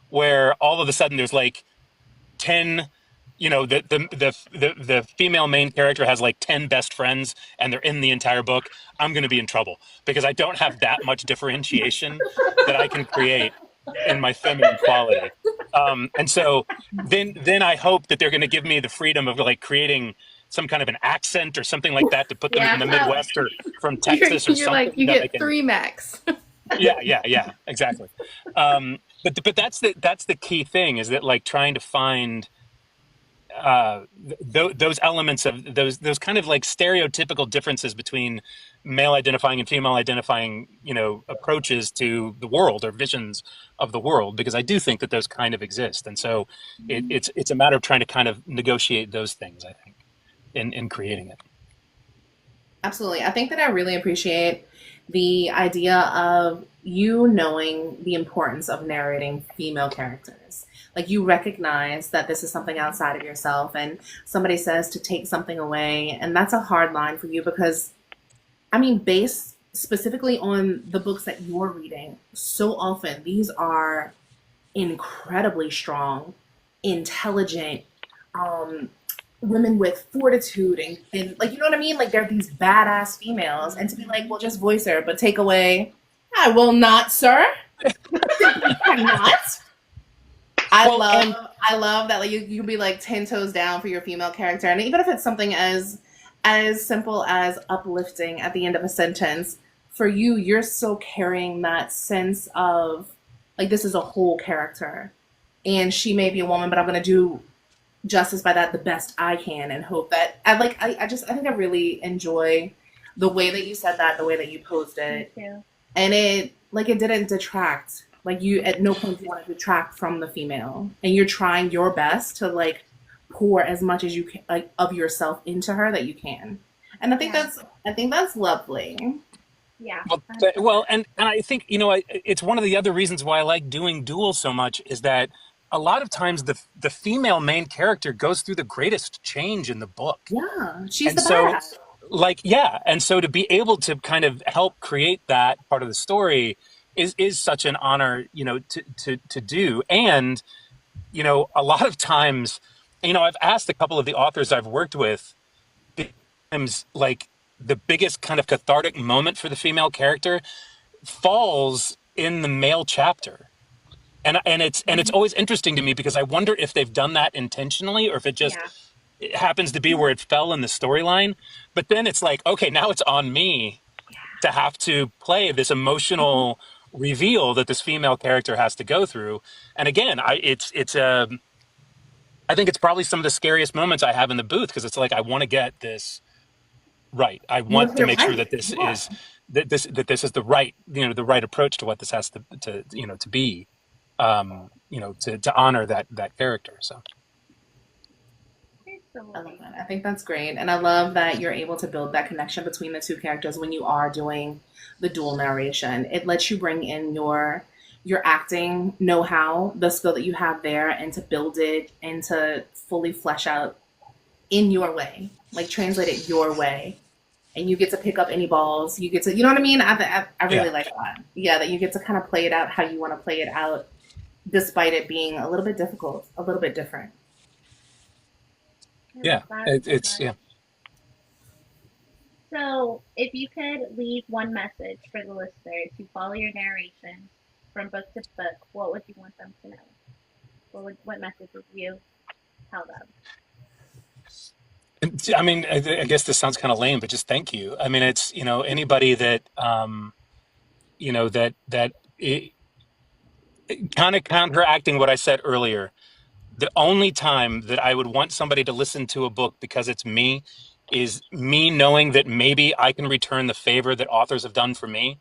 where all of a sudden there's like 10, the female main character has like 10 best friends and they're in the entire book. I'm going to be in trouble because I don't have that much differentiation that I can create in my feminine quality. And so then I hope that they're going to give me the freedom of like creating some kind of an accent or something like that to put them from Yeah. the Midwest or from You're Texas or you're something like you that I get can. 3 max. Yeah, exactly. But that's the key thing is that like trying to find those elements of those kind of like stereotypical differences between male identifying and female identifying, approaches to the world or visions of the world, because I do think that those kind of exist, and so it's a matter of trying to kind of negotiate those things, I think, in creating it. Absolutely. I think that I really appreciate the idea of you knowing the importance of narrating female characters. Like you recognize that this is something outside of yourself, and somebody says to take something away, and that's a hard line for you because, I mean, based specifically on the books that you're reading, so often these are incredibly strong, intelligent, um, women with fortitude and like you know what I mean? Like they're these badass females. And to be like, well just voice her, but take away, I will not, sir. You cannot. I Well, love and I love that like you can be like 10 toes down for your female character. And even if it's something as simple as uplifting at the end of a sentence, for you, you're still carrying that sense of like this is a whole character. And she may be a woman, but I'm gonna do justice by that the best I can and hope that I think I really enjoy the way that you said that, the way that you posed Me it. too. And it didn't detract. Like you at no point do you want to detract from the female. And you're trying your best to like pour as much as you can like of yourself into her that you can. And Yeah. I think that's lovely. Yeah. well, and I think it's one of the other reasons why I like doing duels so much is that a lot of times the female main character goes through the greatest change in the book. Yeah. She's And the so, badass. like, yeah, and so to be able to kind of help create that part of the story is such an honor, to do. And a lot of times, I've asked a couple of the authors I've worked with, times like the biggest kind of cathartic moment for the female character falls in the male chapter. And it's always interesting to me because I wonder if they've done that intentionally or if Yeah. it happens to be where it fell in the storyline. But then it's like, okay, now it's on me to have to play this emotional reveal that this female character has to go through. And again, I think it's probably some of the scariest moments I have in the booth because it's like I want to get this right. I You want want to to hear make sure right. that this Yeah. is that this is the right the right approach to what this has to be, to honor that character. So I love Absolutely. that. I think that's great. And I love that you're able to build that connection between the two characters when you are doing the dual narration. It lets you bring in your acting know-how, the skill that you have there, and to build it and to fully flesh out in your way, like translate it your way. And you get to pick up any balls. You get to, you know what I mean? I yeah, really like that. Yeah, that you get to kind of play it out how you want to play it out, despite it being a little bit difficult, a little bit different. I love yeah, that it, so it's much. yeah. So, if you could leave one message for the listener to follow your narration from book to book, what would you want them to know? What message would you tell them? I mean, I guess this sounds kind of lame, but just thank you. I mean, it's anybody that that kind of counteracting what I said earlier, the only time that I would want somebody to listen to a book because it's me is me knowing that maybe I can return the favor that authors have done for me.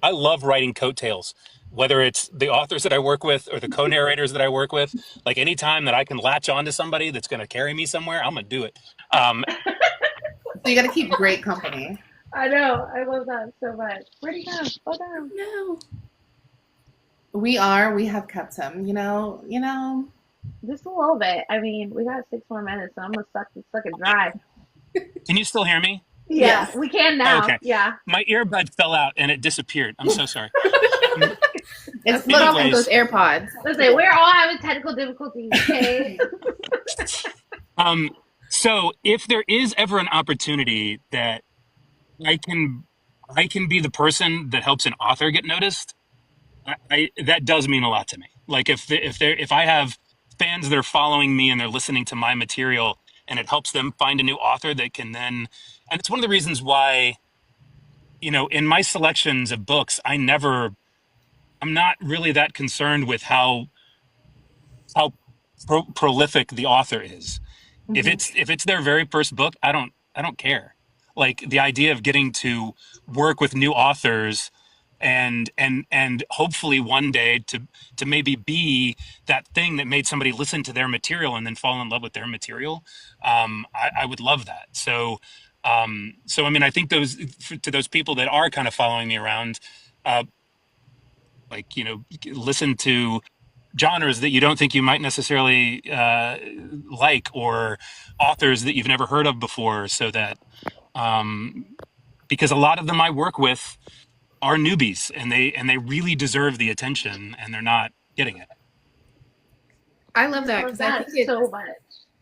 I love writing coattails, whether it's the authors that I work with or the co-narrators that I work with. Like anytime that I can latch on to somebody that's going to carry me somewhere, I'm going to do it. So you got to keep great company. I know. I love that so much. Where'd he go? Oh no. No. We have kept him, Just a little bit. I mean, we got 6 more minutes, so I'm gonna suck it dry. Can you still hear me? Yeah, Yes. we can Oh, now. okay. Yeah. My earbud fell out and it disappeared. I'm so sorry. It's Put on Anyways, those AirPods. Listen, we're all having technical difficulties, okay? um, so if there is ever an opportunity that I can I can be the person that helps an author get noticed, that does mean a lot to me. Like if I have fans that are following me and they're listening to my material and it helps them find a new author that can then, and it's one of the reasons why, in my selections of books, I'm not really that concerned with how prolific the author is. Mhm. If it's their very first book, I don't care. Like the idea of getting to work with new authors and hopefully one day to maybe be that thing that made somebody listen to their material and then fall in love with their material. I would love that. So I mean, I think to those people that are kind of following me around, uh, like listen to genres that you don't think you might necessarily like, or authors that you've never heard of before, so that um, because a lot of them I work with are newbies and they really deserve the attention and they're not getting it. I love that Love because that so much.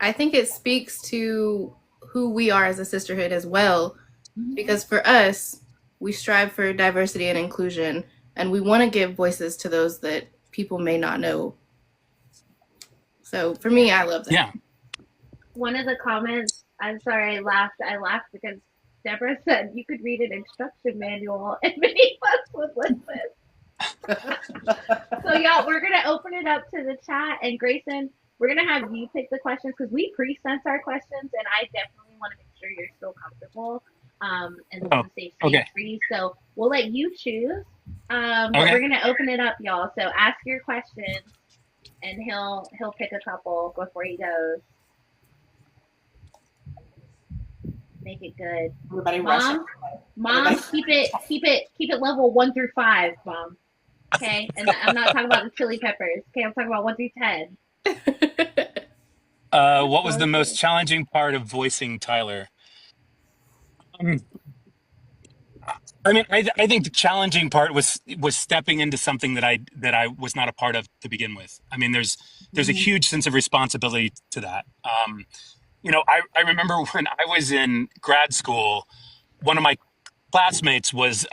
I think it speaks to who we are as a sisterhood as well. Mhm. Because for us, we strive for diversity and inclusion, and we want to give voices to those that people may not know. So for me, I love that. Yeah. One of the comments, I'm sorry, I laughed. I laughed because Deborah said you could read an instruction manual and many of us would listen. So y'all, we're gonna open it up to the chat, and Grayson, we're gonna have you pick the questions because we pre-sense our questions, and I definitely want to make sure you're still comfortable, and this is Oh, a safe space okay. for you. So we'll let you choose, but Okay. we're gonna open it up, y'all. So ask your questions, and he'll pick a couple before he goes. Make it good, Everybody rush it. Mom. Keep it level 1 through 5, Mom. Okay, and I'm not talking about the chili peppers. Okay, I'm talking about 1 through 10. What was the Okay. most challenging part of voicing Tyler? Um, I mean, I think the challenging part was stepping into something that I was not a part of to begin with. I mean, there's a Mhm. huge sense of responsibility to that. I remember when I was in grad school, one of my classmates was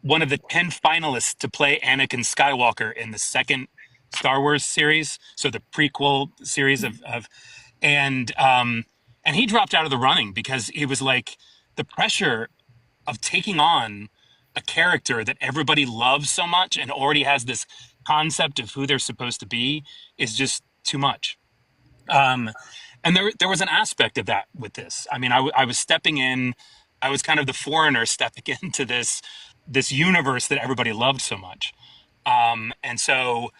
one of the 10 finalists to play Anakin Skywalker in the second Star Wars series, so the prequel series of and um, and he dropped out of the running because it was like the pressure of taking on a character that everybody loves so much and already has this concept of who they're supposed to be is just too much. Um, and there was an aspect of that with this. I mean, I was stepping in, I was kind of the foreigner stepping into this universe that everybody loved so much. And so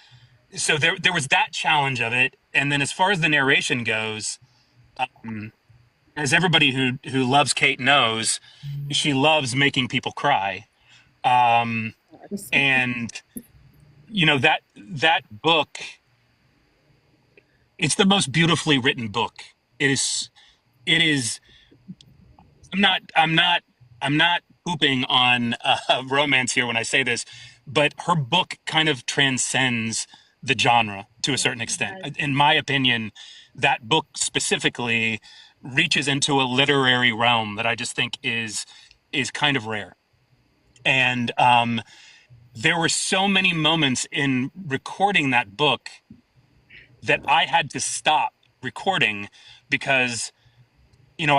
there was that challenge of it. And then as far as the narration goes, um, as everybody who loves Kate knows, she loves making people cry. Um, and that book, it's the most beautifully written book. It is I'm not pooping on romance here when I say this, but her book kind of transcends the genre to a Yes, certain it extent. does. In my opinion, that book specifically reaches into a literary realm that I just think is kind of rare. And there were so many moments in recording that book that I had to stop recording because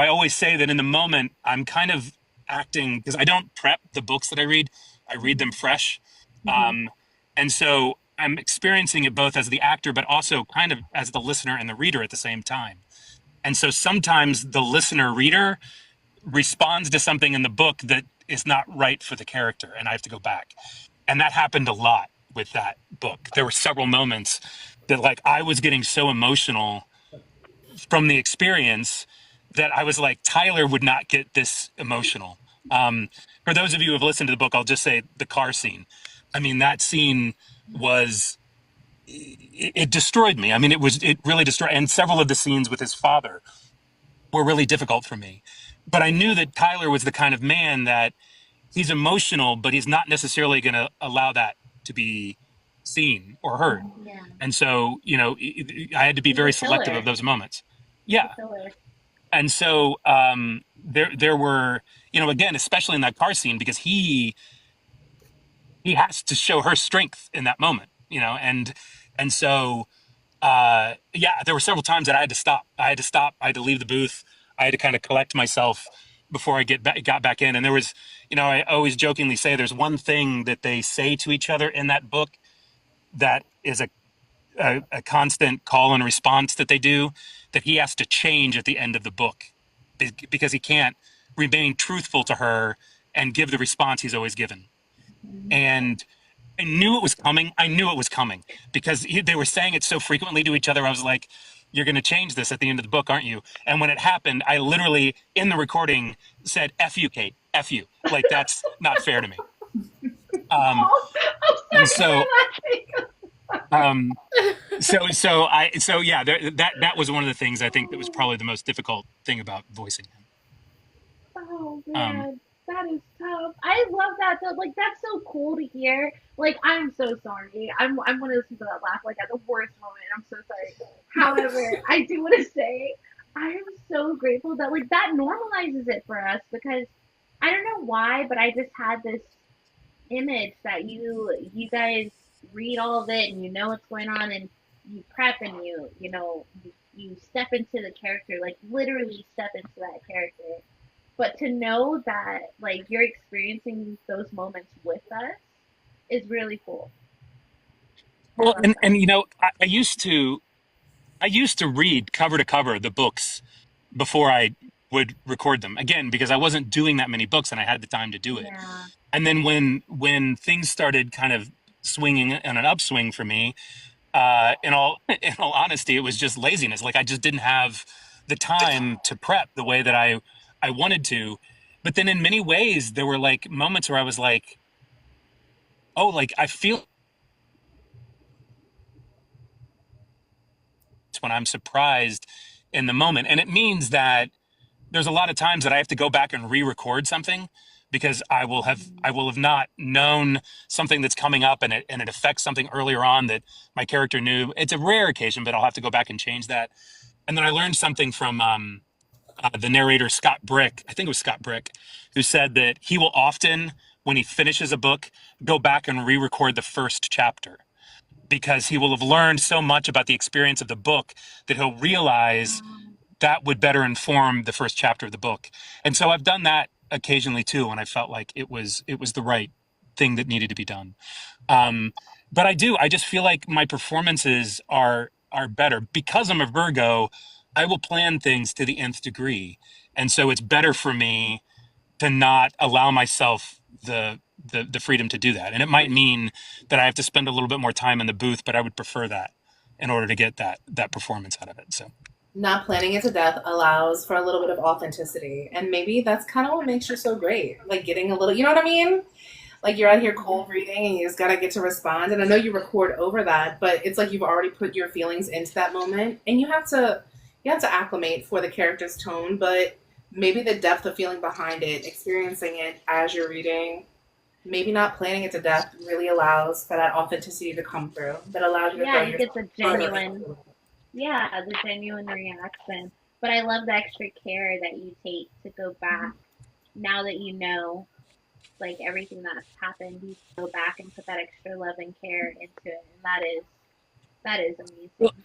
I always say that in the moment, I'm kind of acting because I don't prep the books that I read them fresh. Mhm. Um, and so I'm experiencing it both as the actor, but also kind of as the listener and the reader at the same time. And so sometimes the listener reader responds to something in the book that is not right for the character, and I have to go back. And that happened a lot with that book. There were several moments that, like, I was getting so emotional from the experience that I was like, Tyler would not get this emotional. For those of you who have listened to the book, I'll just say the car scene. I mean, that scene was, it destroyed me. I mean, it really destroyed, and several of the scenes with his father were really difficult for me. But I knew that Tyler was the kind of man that he's emotional, but he's not necessarily going to allow that to be seen or heard. Yeah. And so, I had to be He's very a selective of killer. those moments. He's a Yeah. killer. And so there were, again, especially in that car scene, because he has to show her strength in that moment, and so yeah, there were several times that I had to stop. I had to leave the booth. I had to kind of collect myself before I got back in. And there was, I always jokingly say there's one thing that they say to each other in that book that is a constant call and response that they do, that he has to change at the end of the book because he can't remain truthful to her and give the response he's always given. And I knew it was coming. I knew it was coming because they were saying it so frequently to each other. I was like, you're going to change this at the end of the book, aren't you? And when it happened, I literally, in the recording, said, F you, Kate, F you. Like, that's not fair to me. Oh, I'm And sorry so, for laughing. um, so yeah, that was one of the things I think that was probably the most difficult thing about voicing him. Oh Um, man, that is tough. I love that though. Like that's so cool to hear. Like I'm so sorry. I'm one of those people that laugh like at the worst moment. I'm so sorry. However, I do want to say I am so grateful that like that normalizes it for us because I don't know why, but I just had this image that you guys read all of it and you know what's going on and you prep and you step into the character like literally step into that character but to know that like you're experiencing those moments with us is really cool. I well, love and that. I used to read cover to cover the books before I would record them again because I wasn't doing that many books and I had the time to do it. Yeah. And then when things started kind of swinging in an upswing for me, in all honesty, it was just laziness. Like I just didn't have the time to prep the way that I wanted to. But then in many ways, there were like moments where I was like, oh, like I feel it's when I'm surprised in the moment, and it means that there's a lot of times that I have to go back and re-record something because I will have not known something that's coming up and it affects something earlier on that my character knew. It's a rare occasion, but I'll have to go back and change that. And then I learned something from the narrator Scott Brick. I think it was Scott Brick, who said that he will often, when he finishes a book, go back and re-record the first chapter because he will have learned so much about the experience of the book that he'll realize that would better inform the first chapter of the book. And so I've done that occasionally too, when I felt like it was the right thing that needed to be done. Um, but I just feel like my performances are better because I'm a Virgo. I will plan things to the nth degree, and so it's better for me to not allow myself the freedom to do that. And it might mean that I have to spend a little bit more time in the booth, but I would prefer that in order to get that performance out of it. So. Not planning it to death allows for a little bit of authenticity. And maybe that's kind of what makes you so great. Like getting a little, you know what I mean? Like you're out here cold reading and you just gotta get to respond. And I know you record over that, but it's like you've already put your feelings into that moment and you have to acclimate for the character's tone, but maybe the depth of feeling behind it, experiencing it as you're reading, maybe not planning it to death really allows for that authenticity to come through. That allows you to Yeah, throw you get the genuine, yourself. yeah, the genuine reaction. But I love the extra care that you take to go back now that you know like everything that's happened, you go back and put that extra love and care into it, and that is Well, amazing.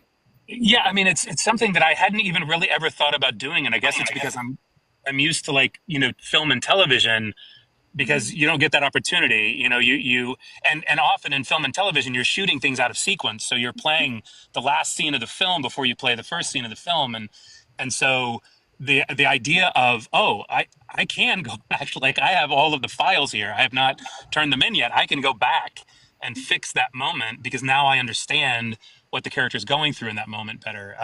yeah, I mean, it's something that I hadn't even really ever thought about doing, and I guess it's because I'm used to like film and television, because you don't get that opportunity. And often in film and television, you're shooting things out of sequence. So you're playing the last scene of the film before you play the first scene of the film. And so the idea of, oh, I can go actually, like, I have all of the files here. I have not turned them in yet. I can go back and fix that moment because now I understand what the character is going through in that moment better.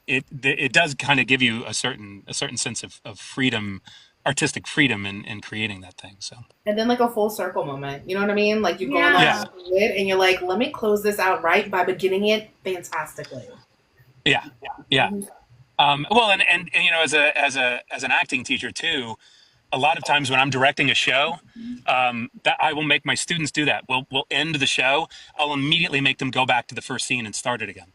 It does kind of give you a certain sense of freedom, artistic freedom in creating that thing. So, And then like a full circle moment. You know what I mean? Like you've gone yeah, Yeah. on it and you're like, let me close this out right by beginning it fantastically. yeah, yeah. Well, and as an acting teacher too, a lot of times when I'm directing a show, that I will make my students do that. We'll end the show. I'll immediately make them go back to the first scene and start it again,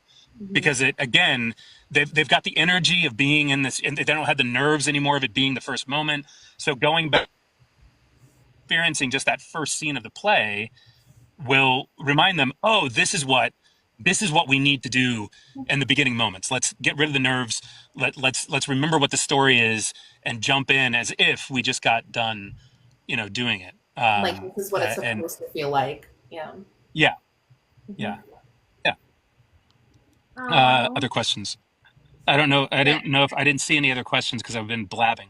because they've got the energy of being in this, and they don't have the nerves anymore of it being the first moment. So going back, experiencing just that first scene of the play will remind them, oh, this is what we need to do in the beginning moments. Let's get rid of the nerves. Let's remember what the story is and jump in as if we just got done, doing it. Like this is what it's And supposed to feel like. Yeah. yeah, Mm-hmm. yeah, yeah. Oh, Other questions? I don't know. I yeah. don't know if I didn't see any other questions because I've been blabbing.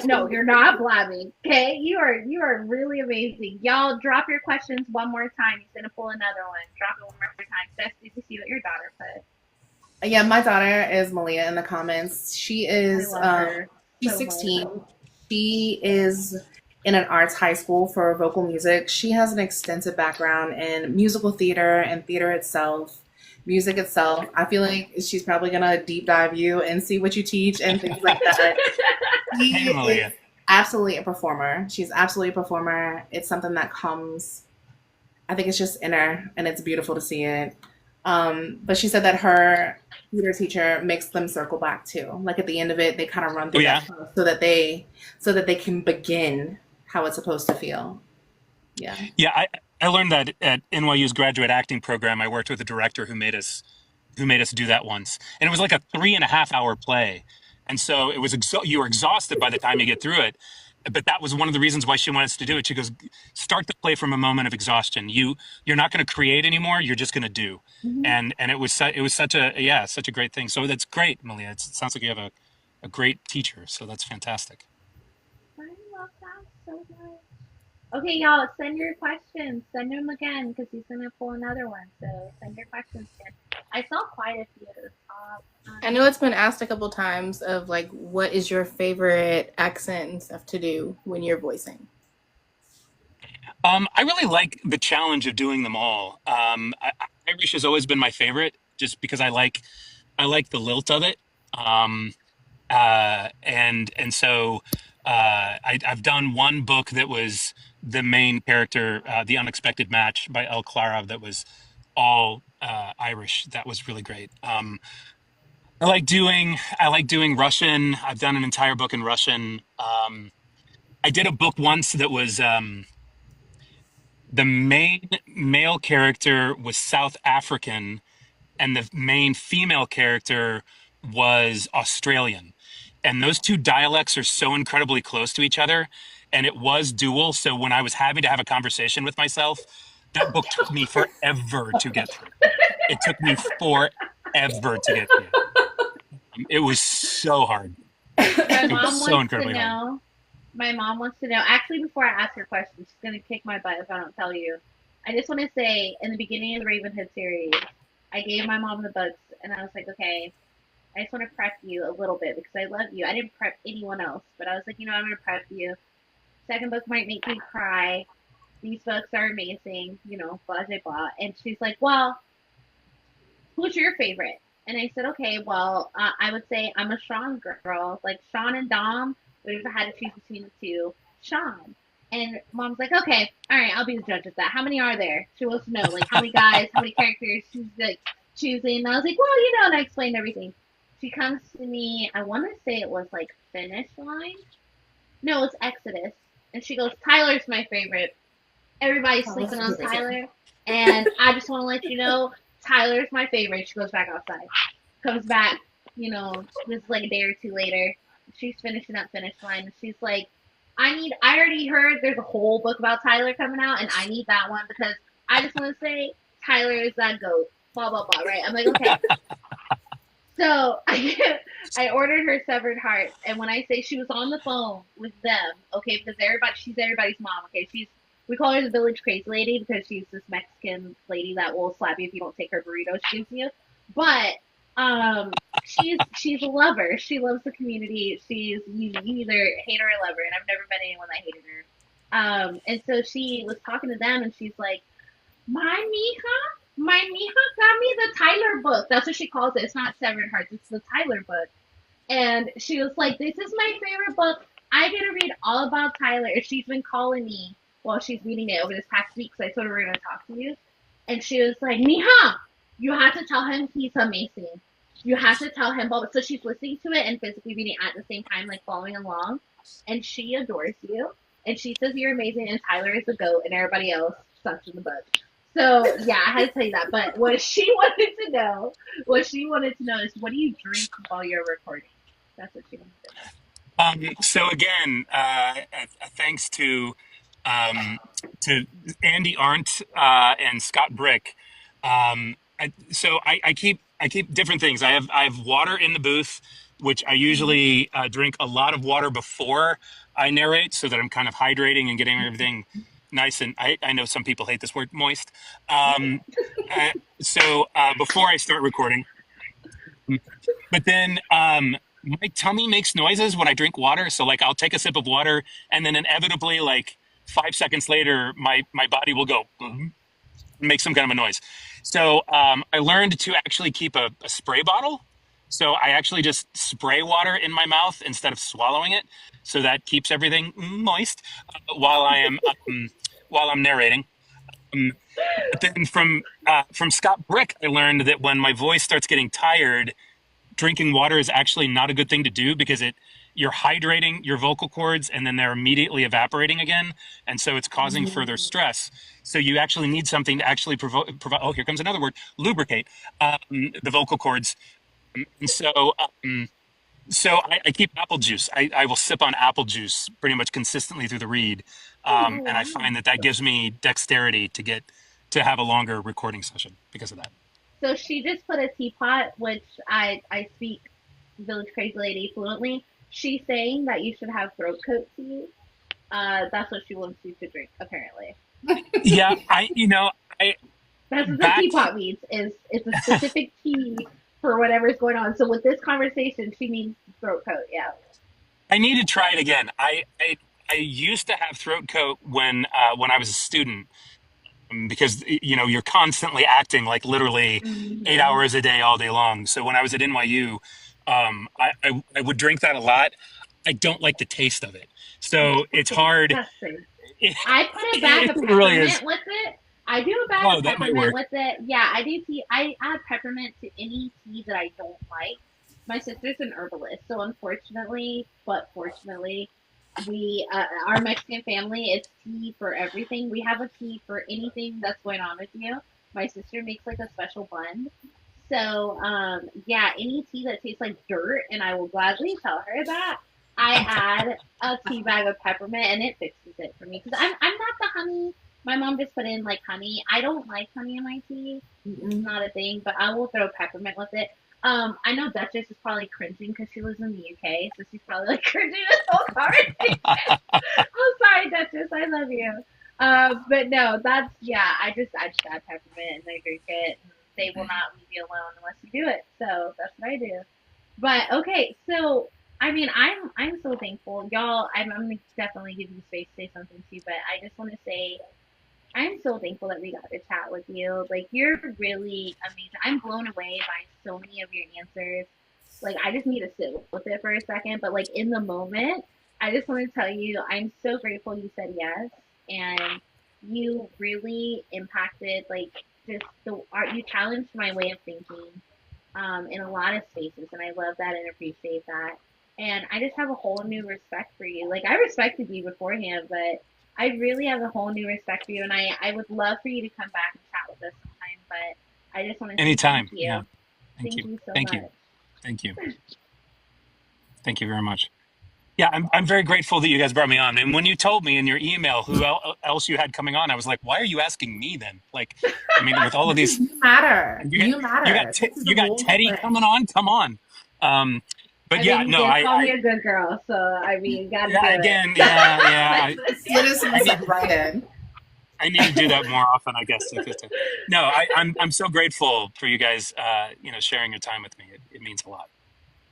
No, you're not blabbing. Okay, you are really amazing. Y'all, drop your questions one more time. He's gonna pull another one. Drop it one more time. Best to see what your daughter put. Yeah, my daughter is Malia in the comments. She I is love her she's so much. 16. She is in an arts high school for vocal music. She has an extensive background in musical theater and theater itself, music itself. I feel like she's probably gonna deep dive you and see what you teach and things like that. She Hey, is Malia. absolutely a performer. She's absolutely a performer. It's something that comes, I think it's just in her, and it's beautiful to see it. But she said that her theater teacher makes them circle back too. Like at the end of it, they kind of run Oh through yeah. that process so that they can begin how it's supposed to feel. Yeah. Yeah, I learned that at NYU's graduate acting program. I worked with a director who made us do that once, and it was like a 3.5 hour play, and so it was you were exhausted by the time you get through it. But that was one of the reasons why she wanted us to do it. She goes, start the play from a moment of exhaustion. You're not going to create anymore. You're just going to do, Mhm. and it was such a great thing. So that's great, Malia. It sounds like you have a great teacher. So that's fantastic. I love that so much. Okay, y'all, send your questions. Send them again because he's gonna pull another one. So send your questions again. I saw quite a few at the top. I know it's been asked a couple times of like, what is your favorite accent and stuff to do when you're voicing? I really like the challenge of doing them all. Irish has always been my favorite, just because I like the lilt of it. Um, and so I've done one book that was the main character, The Unexpected Match by El Clara, that was all Irish. That was really great. I like doing Russian. I've done an entire book in Russian. I did a book once that was the main male character was South African and the main female character was Australian. And those two dialects are so incredibly close to each other. And it was dual. So when I was having to have a conversation with myself, that book took me forever to get through. It took me forever to get through. It was so hard. My It was mom so wants to incredibly hard. know. My mom wants to know. Actually, before I ask her question, she's gonna kick my butt if I don't tell you. I just want to say, in the beginning of the Ravenhood series, I gave my mom the books, and I was like, okay, I just want to prep you a little bit because I love you. I didn't prep anyone else, but I was like, I'm gonna prep you. Second book might make me cry. These books are amazing, blah blah blah. And she's like, well, who's your favorite? And I said, okay, well, I would say I'm a Sean girl. Like Sean and Dom, but if I had to choose between the two, Sean. And mom's like, okay, all right, I'll be the judge of that. How many are there? She wants to know, like, how many guys, how many characters she's like choosing. And I was like, well, and I explained everything. She comes to me, I want to say it was like Finish Line. No, it's Exodus. And she goes, Tyler's my favorite. Everybody's sleeping on Tyler. And I just want to let you know, Tyler's my favorite. She goes back outside. Comes back, this is like a day or two later. She's finishing up Finish Line. And she's like, I already heard there's a whole book about Tyler coming out, and I need that one because I just want to say Tyler is that goat. Blah blah blah. Right? I'm like, okay. So I ordered her Severed Heart, and when I say she was on the phone with them, okay, because she's everybody's mom. Okay, we call her the village crazy lady because she's this Mexican lady that will slap you if you don't take her burrito she gives you. But she's a lover. She loves the community. You either hate her or love her, and I've never met anyone that hated her. And so she was talking to them, and she's like, my mija got me the Tyler book. That's what she calls it. It's not Severed Hearts. It's the Tyler book. And she was like, "This is my favorite book. I get to read all about Tyler." She's been calling me while she's reading it over this past week. So I told her we're gonna talk to you. And she was like, "Mija, you have to tell him he's amazing. You have to tell him." So she's listening to it and physically reading at the same time, like following along. And she adores you. And she says you're amazing. And Tyler is the goat, and everybody else sucks in the book. So yeah, I had to tell you that. But what she wanted to know is, what do you drink while you're recording? That's what she wanted to know. So again, thanks um, to Andy Arndt and Scott Brick. I keep different things. I have water in the booth, which I usually drink a lot of water before I narrate, so that I'm kind of hydrating and getting everything nice. And I know some people hate this word, moist. Um, before I start recording, but then my tummy makes noises when I drink water. So like I'll take a sip of water, and then inevitably, like 5 seconds later, my body will go make some kind of a noise. So I learned to actually keep a spray bottle. So I actually just spray water in my mouth instead of swallowing it. So that keeps everything moist while while I'm narrating. Um, but then from Scott Brick, I learned that when my voice starts getting tired, drinking water is actually not a good thing to do because you're hydrating your vocal cords and then they're immediately evaporating again, and so it's causing further stress. So you actually need something to actually provide. Oh, here comes another word: lubricate the vocal cords. And so I keep apple juice. I will sip on apple juice pretty much consistently through the read, Oh and I wow. find that gives me dexterity to have a longer recording session because of that. So she just put a teapot, which I speak Village Crazy Lady fluently. She's saying that you should have throat coat tea. That's what she wants you to drink, apparently. Yeah, I That's what the back. teapot means. Is it's a specific tea for whatever's going on. So with this conversation, she means throat coat. Yeah. I need to try it again. I used to have throat coat when I was a student, because you're constantly acting like literally 8 hours a day all day long. So when I was at NYU, I would drink that a lot. I don't like the taste of it, so it's hard. Disgusting. It, I put a bag it of really is. peppermint with it. I do a bag Oh, of that might peppermint work. with it. Yeah, I do tea. I add peppermint to any tea that I don't like. My sister's an herbalist, so unfortunately, but fortunately, we our Mexican family, it's tea for everything. We have a tea for anything that's going on with you. My sister makes like a special blend. So yeah, any tea that tastes like dirt, and I will gladly tell her that. I add a tea bag of peppermint, and it fixes it for me because I'm not the honey. My mom just put in like honey. I don't like honey in my tea. It's not a thing, but I will throw peppermint with it. I know Duchess is probably cringing because she lives in the UK, so she's probably like cringing this whole conversation. I'm sorry, Duchess. I love you. But no, that's yeah. I just add peppermint and I drink it. And they will not leave you alone unless you do it. So that's what I do. But okay, so I mean, I'm so thankful, y'all. I'm gonna definitely give you space to say something too, but I just want to say I'm so thankful that we got to chat with you. Like, you're really amazing. I'm blown away by so many of your answers. Like, I just need to sit with it for a second, but like in the moment, I just want to tell you, I'm so grateful you said yes, and you really impacted like just the art. You challenged my way of thinking in a lot of spaces, and I love that and appreciate that. And I just have a whole new respect for you. Like, I respected you beforehand, but I really have a whole new respect for you, and I would love for you to come back and chat with us sometime. But I just want to say thank Anytime. Yeah. you. Thank Thank you. you so Thank you. much. Thank you. Thank you very much. Yeah, I'm very grateful that you guys brought me on. And when you told me in your email who else you had coming on, I was like, why are you asking me then? Like, I mean, with all of Because these, you matter. you got You matter. This is You the got whole Teddy thing. coming on. Come on. Um, but I yeah, mean, you no, did call me a good girl, so I mean, gotta do yeah, it. again, yeah, Slid his I stuff need right in. I need to do that more often, I guess. No, I'm so grateful for you guys, sharing your time with me. It means a lot.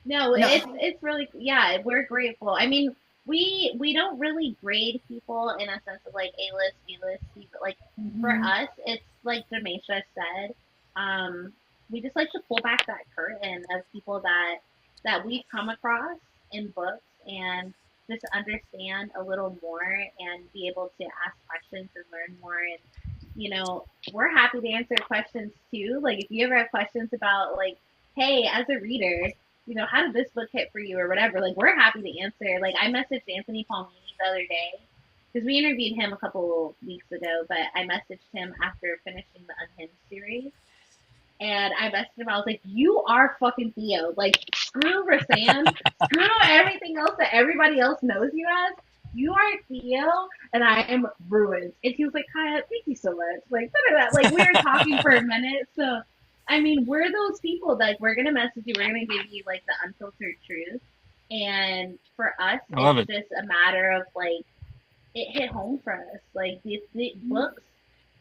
No, No. it's really, yeah, we're grateful. I mean, we don't really grade people in a sense of like A list, B list, C, but like for Mhm. us, it's like Demisha said, um, we just like to pull back that curtain of people that we've come across in books and just understand a little more and be able to ask questions and learn more. And we're happy to answer questions too. Like if you ever have questions about like, hey, as a reader, how did this book hit for you or whatever? Like, we're happy to answer. Like, I messaged Anthony Palmini the other day because we interviewed him a couple weeks ago, but I messaged him after finishing the Unhinged series. And I messaged him. I was like, "You are fucking Theo. Like, screw Rasan, screw everything else that everybody else knows you as. You are Theo, and I am ruined." And he was like, "Kaya, thank you so much." Like, like we were talking for a minute. So, I mean, we're those people that like, we're gonna message you. We're gonna give you like the unfiltered truth. And for us, I it's love it. just a matter of like it hit home for us. Like the books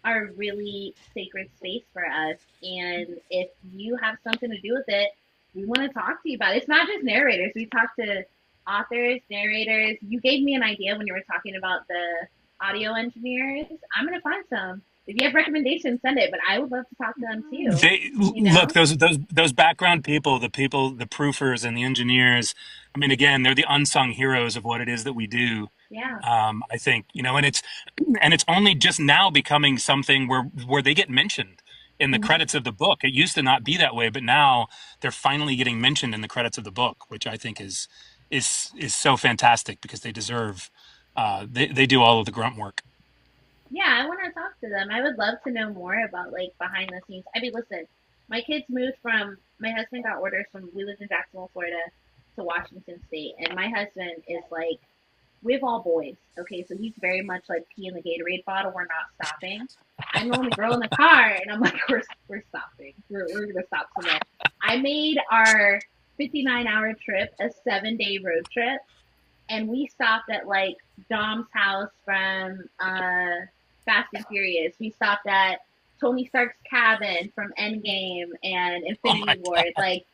are really sacred space for us. And if you have something to do with it, we want to talk to you about it. It's not just narrators. We talk to authors, narrators. You gave me an idea when you were talking about the audio engineers. I'm going to find some. If you have recommendations, send it. But I would love to talk to them too. They You look know? those background people, the proofers and the engineers. I mean, again, they're the unsung heroes of what it is that we do. Yeah. I think, and it's only just now becoming something where they get mentioned in the Mhm. credits of the book. It used to not be that way, but now they're finally getting mentioned in the credits of the book, which I think is so fantastic because they deserve. They do all of the grunt work. Yeah, I want to talk to them. I would love to know more about like behind the scenes. I mean, listen, my kids moved from my husband got orders from we lived in Jacksonville, Florida to Washington State, and my husband is like we have all boys. Okay, so he's very much like pee in the Gatorade bottle. We're not stopping. I'm the only girl in the car, and I'm like, we're stopping. We're gonna stop somewhere. I made our 59-hour trip a 7-day road trip, and we stopped at like Dom's house from Fast and Furious. We stopped at Tony Stark's cabin from Endgame and Oh Infinity my War. God. Like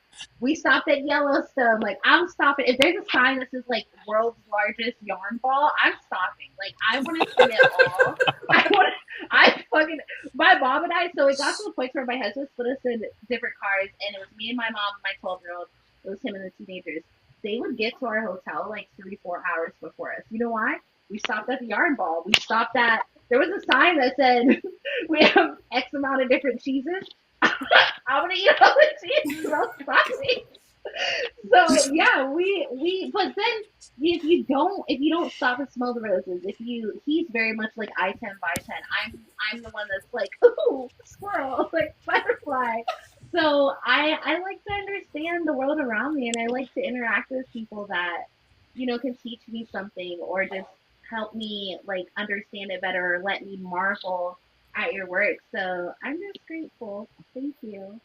we stopped at Yellowstone. Like I'm stopping. If there's a sign that says like world's largest yarn ball, I'm stopping. Like I want to see it all. I want. I fucking my mom and I. So it got to the point where my husband split us in different cars, and it was me and my mom and my 12-year-old. It was him and the teenagers. They would get to our hotel like 3-4 hours before us. You know why? We stopped at the yarn ball. We stopped at there was a sign that said we have X amount of different cheeses. I'm gonna eat all the cheese. Don't stop me. So yeah, we but then if you don't stop and smell the roses, if you he's very much like I 10 by 10. I'm the one that's like, ooh, squirrel, like butterfly. So I like to understand the world around me and I like to interact with people that, can teach me something or just help me like understand it better or let me marvel at your work. So I'm just grateful. Thank you.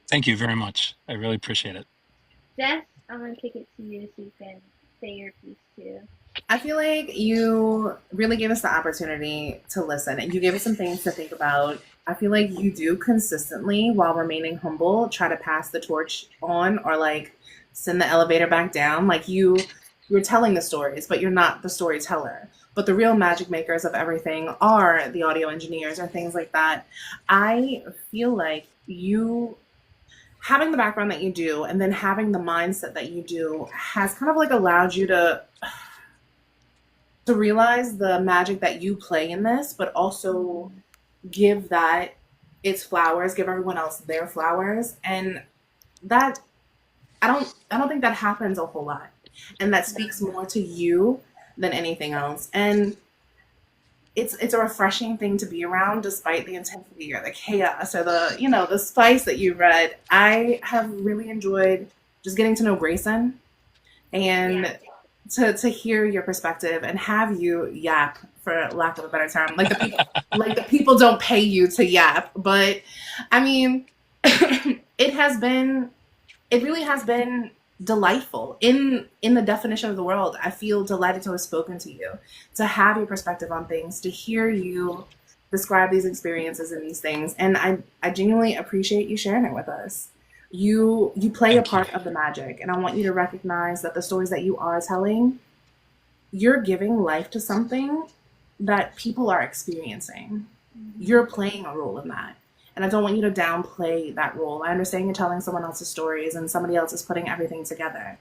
Thank you very much. I really appreciate it. Jess, I'm gonna kick it to you so you can say your piece too. I feel like you really gave us the opportunity to listen and you gave us some things to think about. I feel like you do consistently, while remaining humble, try to pass the torch on or like send the elevator back down. Like you're telling the stories, but you're not the storyteller. But the real magic makers of everything are the audio engineers or things like that. I feel like you having the background that you do and then having the mindset that you do has kind of like allowed you to realize the magic that you play in this, but also give that its flowers, give everyone else their flowers. And that I don't think that happens a whole lot. And that No. speaks more to you than anything else. And it's a refreshing thing to be around despite the intensity or the chaos or the spice that you read. I have really enjoyed just getting to know Grayson Yeah. and to hear your perspective and have you yap, for lack of a better term. Like the people don't pay you to yap, but I mean, it really has been delightful in the definition of the world. I feel delighted to have spoken to you, to have your perspective on things, to hear you describe these experiences and these things, and I genuinely appreciate you sharing it with us. You play a Thank you. part of the magic, and I want you to recognize that the stories that you are telling, you're giving life to something that people are experiencing. You're playing a role in that. And I don't want you to downplay that role. I understand you're telling someone else's stories and somebody else is putting everything together.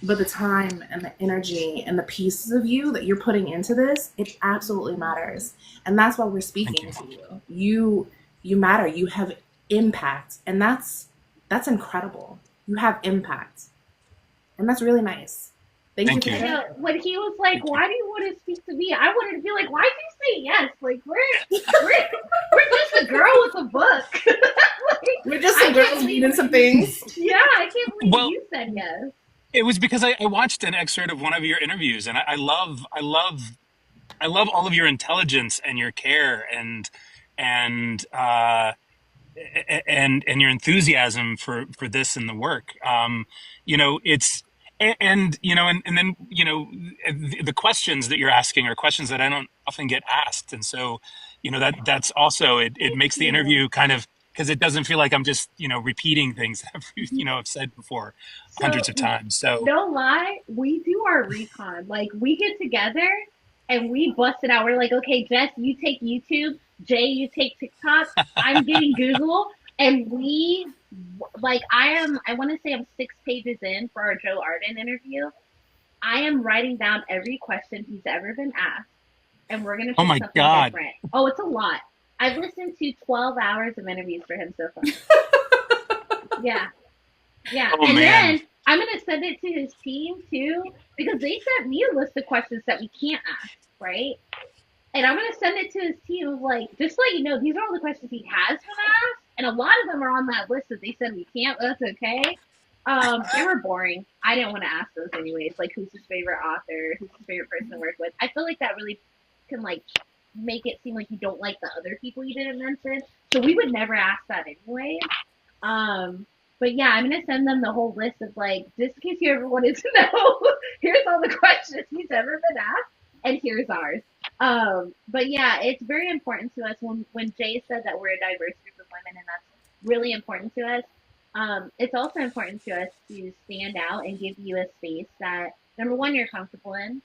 But the time and the energy and the pieces of you that you're putting into this, it absolutely matters. And that's why we're Thank you. speaking to you. You matter. You have impact. And that's incredible. You have impact. And that's really nice. Thank You you. for You know, sharing. when he was like, Thank you. "Why do you want to speak to me?" I wanted to be like, "Why did you say yes? Like, we're just a girl with a book." Like, We're just I some can't girls believe, needing some things. yeah, I can't believe Well, you said yes. it was because I watched an excerpt of one of your interviews, and I love all of your intelligence and your care and and your enthusiasm for this and the work. You know, it's and you know, and then you know, the questions that you're asking are questions that I don't often get asked, and so you know that's also it Thank makes the you. interview kind of, because it doesn't feel like I'm just you know repeating things that I've said before So, hundreds of times. So no lie, we do our recon. Like, we get together and we bust it out. We're like, okay, Jess, you take YouTube. Jay, you take TikTok. I'm getting Google. And like, I want to say I'm 6 pages in for our Joe Arden interview. I am writing down every question he's ever been asked, and we're going to oh pick my something god, different. Oh, it's a lot. I've listened to 12 hours of interviews for him so far. Yeah. Yeah, oh and man, then I'm gonna send it to his team too, because they sent me a list of questions that we can't ask, right? And I'm gonna send it to his team of like, just to let you know, these are all the questions he has been asked, and a lot of them are on that list that they said we can't. But that's okay. They were boring. I didn't want to ask those anyways. Like, who's his favorite author? Who's his favorite person to work with? I feel like that really can like make it seem like you don't like the other people you didn't mention. So we would never ask that anyways. Um, but yeah, I'm gonna send them the whole list of like, just in case you ever wanted to know, here's all the questions he's ever been asked, and here's ours. But yeah, it's very important to us when Jay said that we're a diverse group of women, and that's really important to us. It's also important to us to stand out and give you a space that, number one, you're comfortable in.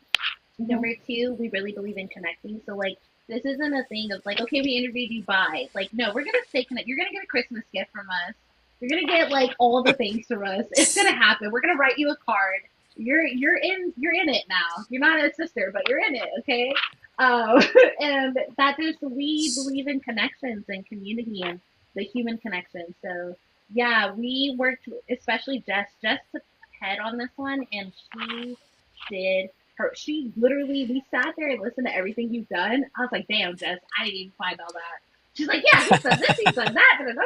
Number two, we really believe in connecting. So like, this isn't a thing of like, okay, we interviewed you, bye. Like, no, we're gonna stay connected. You're gonna get a Christmas gift from us. You're gonna get like all the things from us. It's gonna happen. We're gonna write you a card. You're in it now. You're not a sister, but you're in it, okay? Um, and that just, we believe in connections and community and the human connection. So yeah, we worked, especially Jess took head on this one, and did she literally, we sat there and listened to everything you've done. I was like, damn, Jess, I didn't even find all that. She's like, yeah, he said this, he said that. Da, da, da.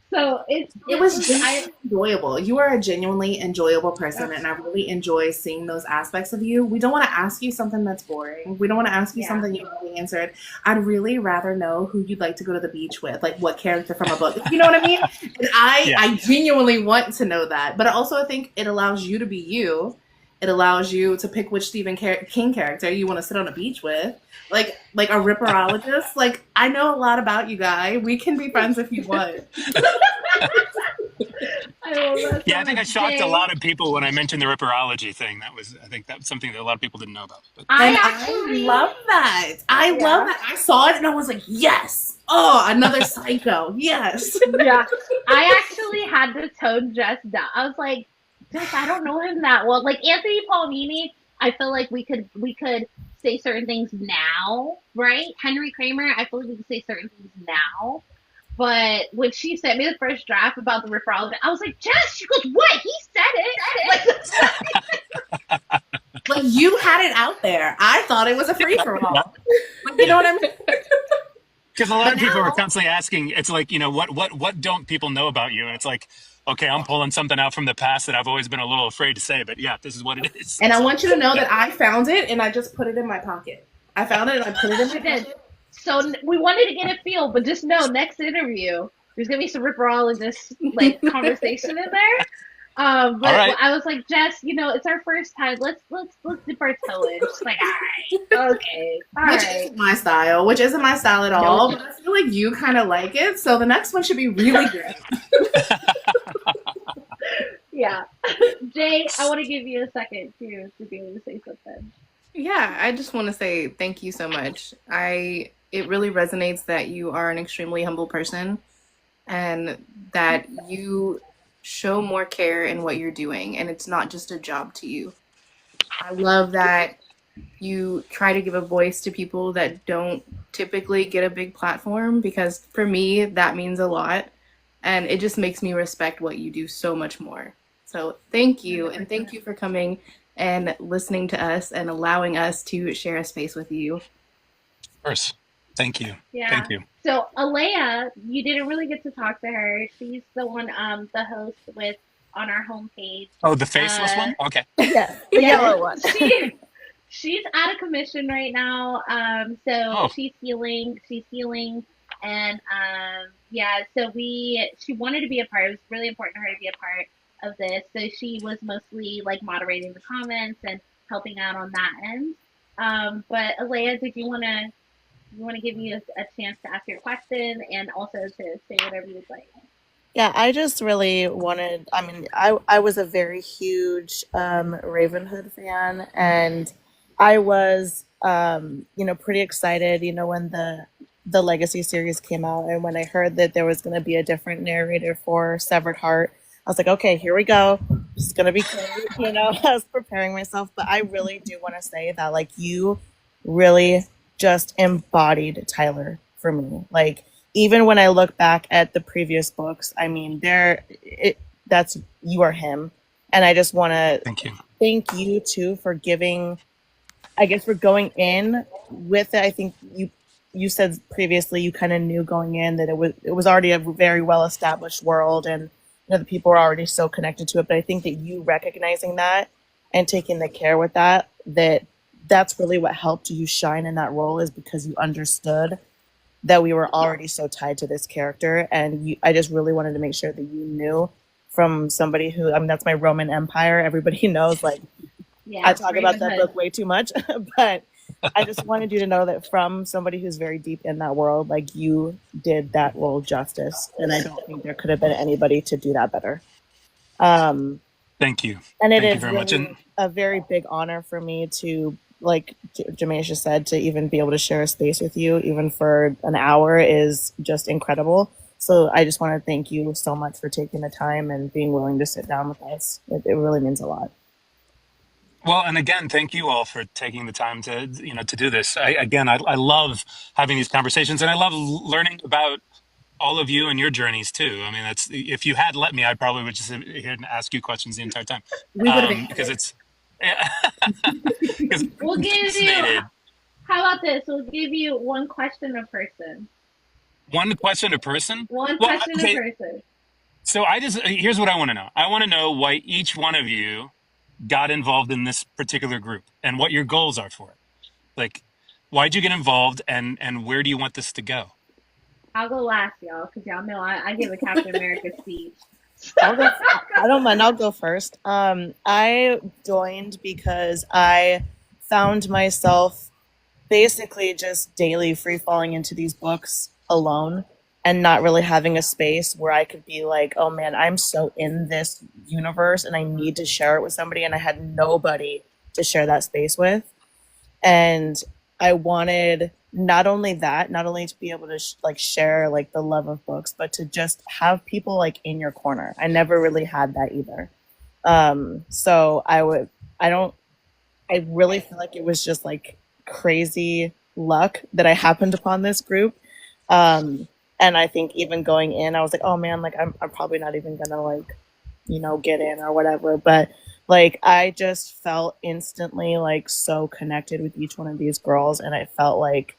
So It was I just enjoyable. You are a genuinely enjoyable person, uh, and I really enjoy seeing those aspects of you. We don't want to ask you something that's boring. We don't want to ask you yeah. something you've already answered. I'd really rather know who you'd like to go to the beach with, like what character from a book. You know what I mean? And yeah. I genuinely want to know that. But also, I think it allows you to be you. It allows you to pick which Stephen King character you want to sit on a beach with. Like a ripperologist. Like, I know a lot about you, guy. We can be friends if you want. I love that Yeah, so I think I much. shocked a Jay, lot of people when I mentioned the ripperology thing. I think that's something that a lot of people didn't know about. But And I I actually, love that. I love yeah, that. I saw it and I was like, yes. Oh, another psycho. Yes. yeah. I actually had to tone Jess down. I was like, Jess, I don't know him that well. Like Anthony Palmini, I feel like we could say certain things now, right? Henry Kramer, I feel like we could say certain things now. But when she sent me the first draft about the referral, I was like, Jess, she goes, what? He said it. Like, you had it out there. I thought it was a free for yeah, all. Like, you know what I mean? because a lot But of people are now, constantly asking, it's like, you know, what don't people know about you? And it's like, Okay, I'm pulling something out from the past that I've always been a little afraid to say, but yeah, this is what it is. And I want you to know Yeah. that I found it and I just put it in my pocket. I found it and I put it in She my did. pocket. So we wanted to get a feel, but just know next interview there's gonna be some ripperologist like conversation in there. All But right. I was like, Jess, it's our first time. Let's dip our toe in. She's like, all right, okay, all Which right. isn't my style, which isn't my style at all. Nope. But I feel like you kind of like it. So the next one should be really good. Yeah. Jay, I want to give you a second to be able to say something. Yeah, I just want to say thank you so much. It really resonates that you are an extremely humble person and that you show more care in what you're doing and it's not just a job to you. I love that you try to give a voice to people that don't typically get a big platform because for me that means a lot and it just makes me respect what you do so much more. So thank you, and thank you for coming and listening to us and allowing us to share a space with you. Of course. Thank you. Yeah. Thank you. So Alea, you didn't really get to talk to her. She's the one, the host with on our homepage. Oh, the faceless one? Okay. Yeah, the yellow one. She's out of commission right now. So she's healing. And yeah, so she wanted to be a part. It was really important to her to be a part of this. So she was mostly like moderating the comments and helping out on that end. But Alea, did you want to give you a chance to ask your question and also to say whatever you'd like? Yeah, I just really wanted, I mean, I was a very huge Ravenhood fan, and I was, pretty excited, when the Legacy series came out, and when I heard that there was going to be a different narrator for Severed Heart, I was like, okay, here we go. This is going to be great, I was preparing myself, but I really do want to say that, like, you really just embodied Tyler for me. Like, even when I look back at the previous books, I mean, you are him. And I just want to thank you too for for going in with it. I think you said previously you kind of knew going in that it was already a very well established world, and the people were already so connected to it. But I think that you recognizing that and taking the care with that's really what helped you shine in that role, is because you understood that we were already so tied to this character. And I just really wanted to make sure that you knew, from somebody who, I mean, that's my Roman Empire. Everybody knows, like, I talk about that book way too much, but I just wanted you to know that from somebody who's very deep in that world, like, you did that role justice. And I don't think there could have been anybody to do that better. Thank you. And it Thank is you very really much. a very big honor for me to, like Jamaisha said, to even be able to share a space with you, even for an hour, is just incredible. So I just want to thank you so much for taking the time and being willing to sit down with us. It really means a lot. Well, and again, thank you all for taking the time to do this. I love having these conversations, and I love learning about all of you and your journeys too. I mean, if you had let me, I probably would just sit here and ask you questions the entire time. We would have because it's We'll give you. How about this? We'll give you one question a person. One question a person? One question a person. So here's what I want to know. I want to know why each one of you got involved in this particular group and what your goals are for it. Like, why'd you get involved, and where do you want this to go? I'll go last, y'all, because y'all know I give a Captain America speech. I don't mind. I'll go first. I joined because I found myself basically just daily free falling into these books alone and not really having a space where I could be like, oh man, I'm so in this universe and I need to share it with somebody. And I had nobody to share that space with. And I wanted not only to be able to share like the love of books, but to just have people like in your corner. I never really had that either. So I really feel like it was just like crazy luck that I happened upon this group. And I think even going in, I was like, oh man, like I'm probably not even gonna like, get in or whatever. But like, I just felt instantly like so connected with each one of these girls. And I felt like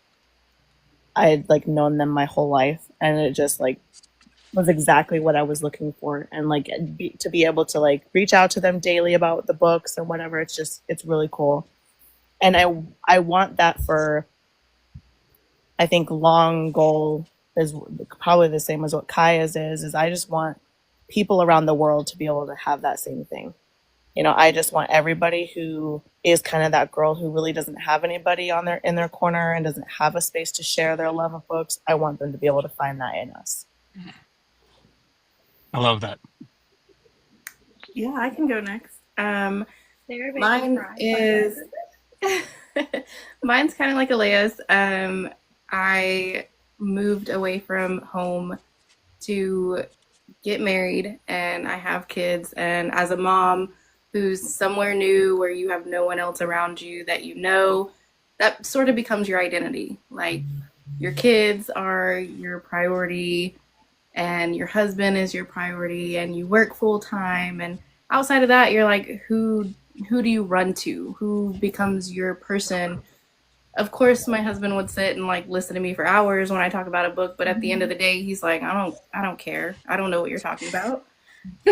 I had like known them my whole life. And it just like was exactly what I was looking for. And like to be able to like reach out to them daily about the books and whatever, it's really cool. And I want that for, I think long goal is probably the same as what Kaya's is I just want people around the world to be able to have that same thing. You know, I just want everybody who is kind of that girl who really doesn't have anybody on their in their corner and doesn't have a space to share their love of books. I want them to be able to find that in us. I love that. Yeah, I can go next. Sarah made me Mine cry. is mine's kind of like Alea's. I moved away from home to get married, and I have kids. And as a mom who's somewhere new where you have no one else around you that you know, that sort of becomes your identity. Like your kids are your priority, and your husband is your priority, and you work full time. And outside of that, you're like, who do you run to? Who becomes your person? Of course my husband would sit and like listen to me for hours when I talk about a book, but at the end of the day he's like, I don't care, I don't know what you're talking about.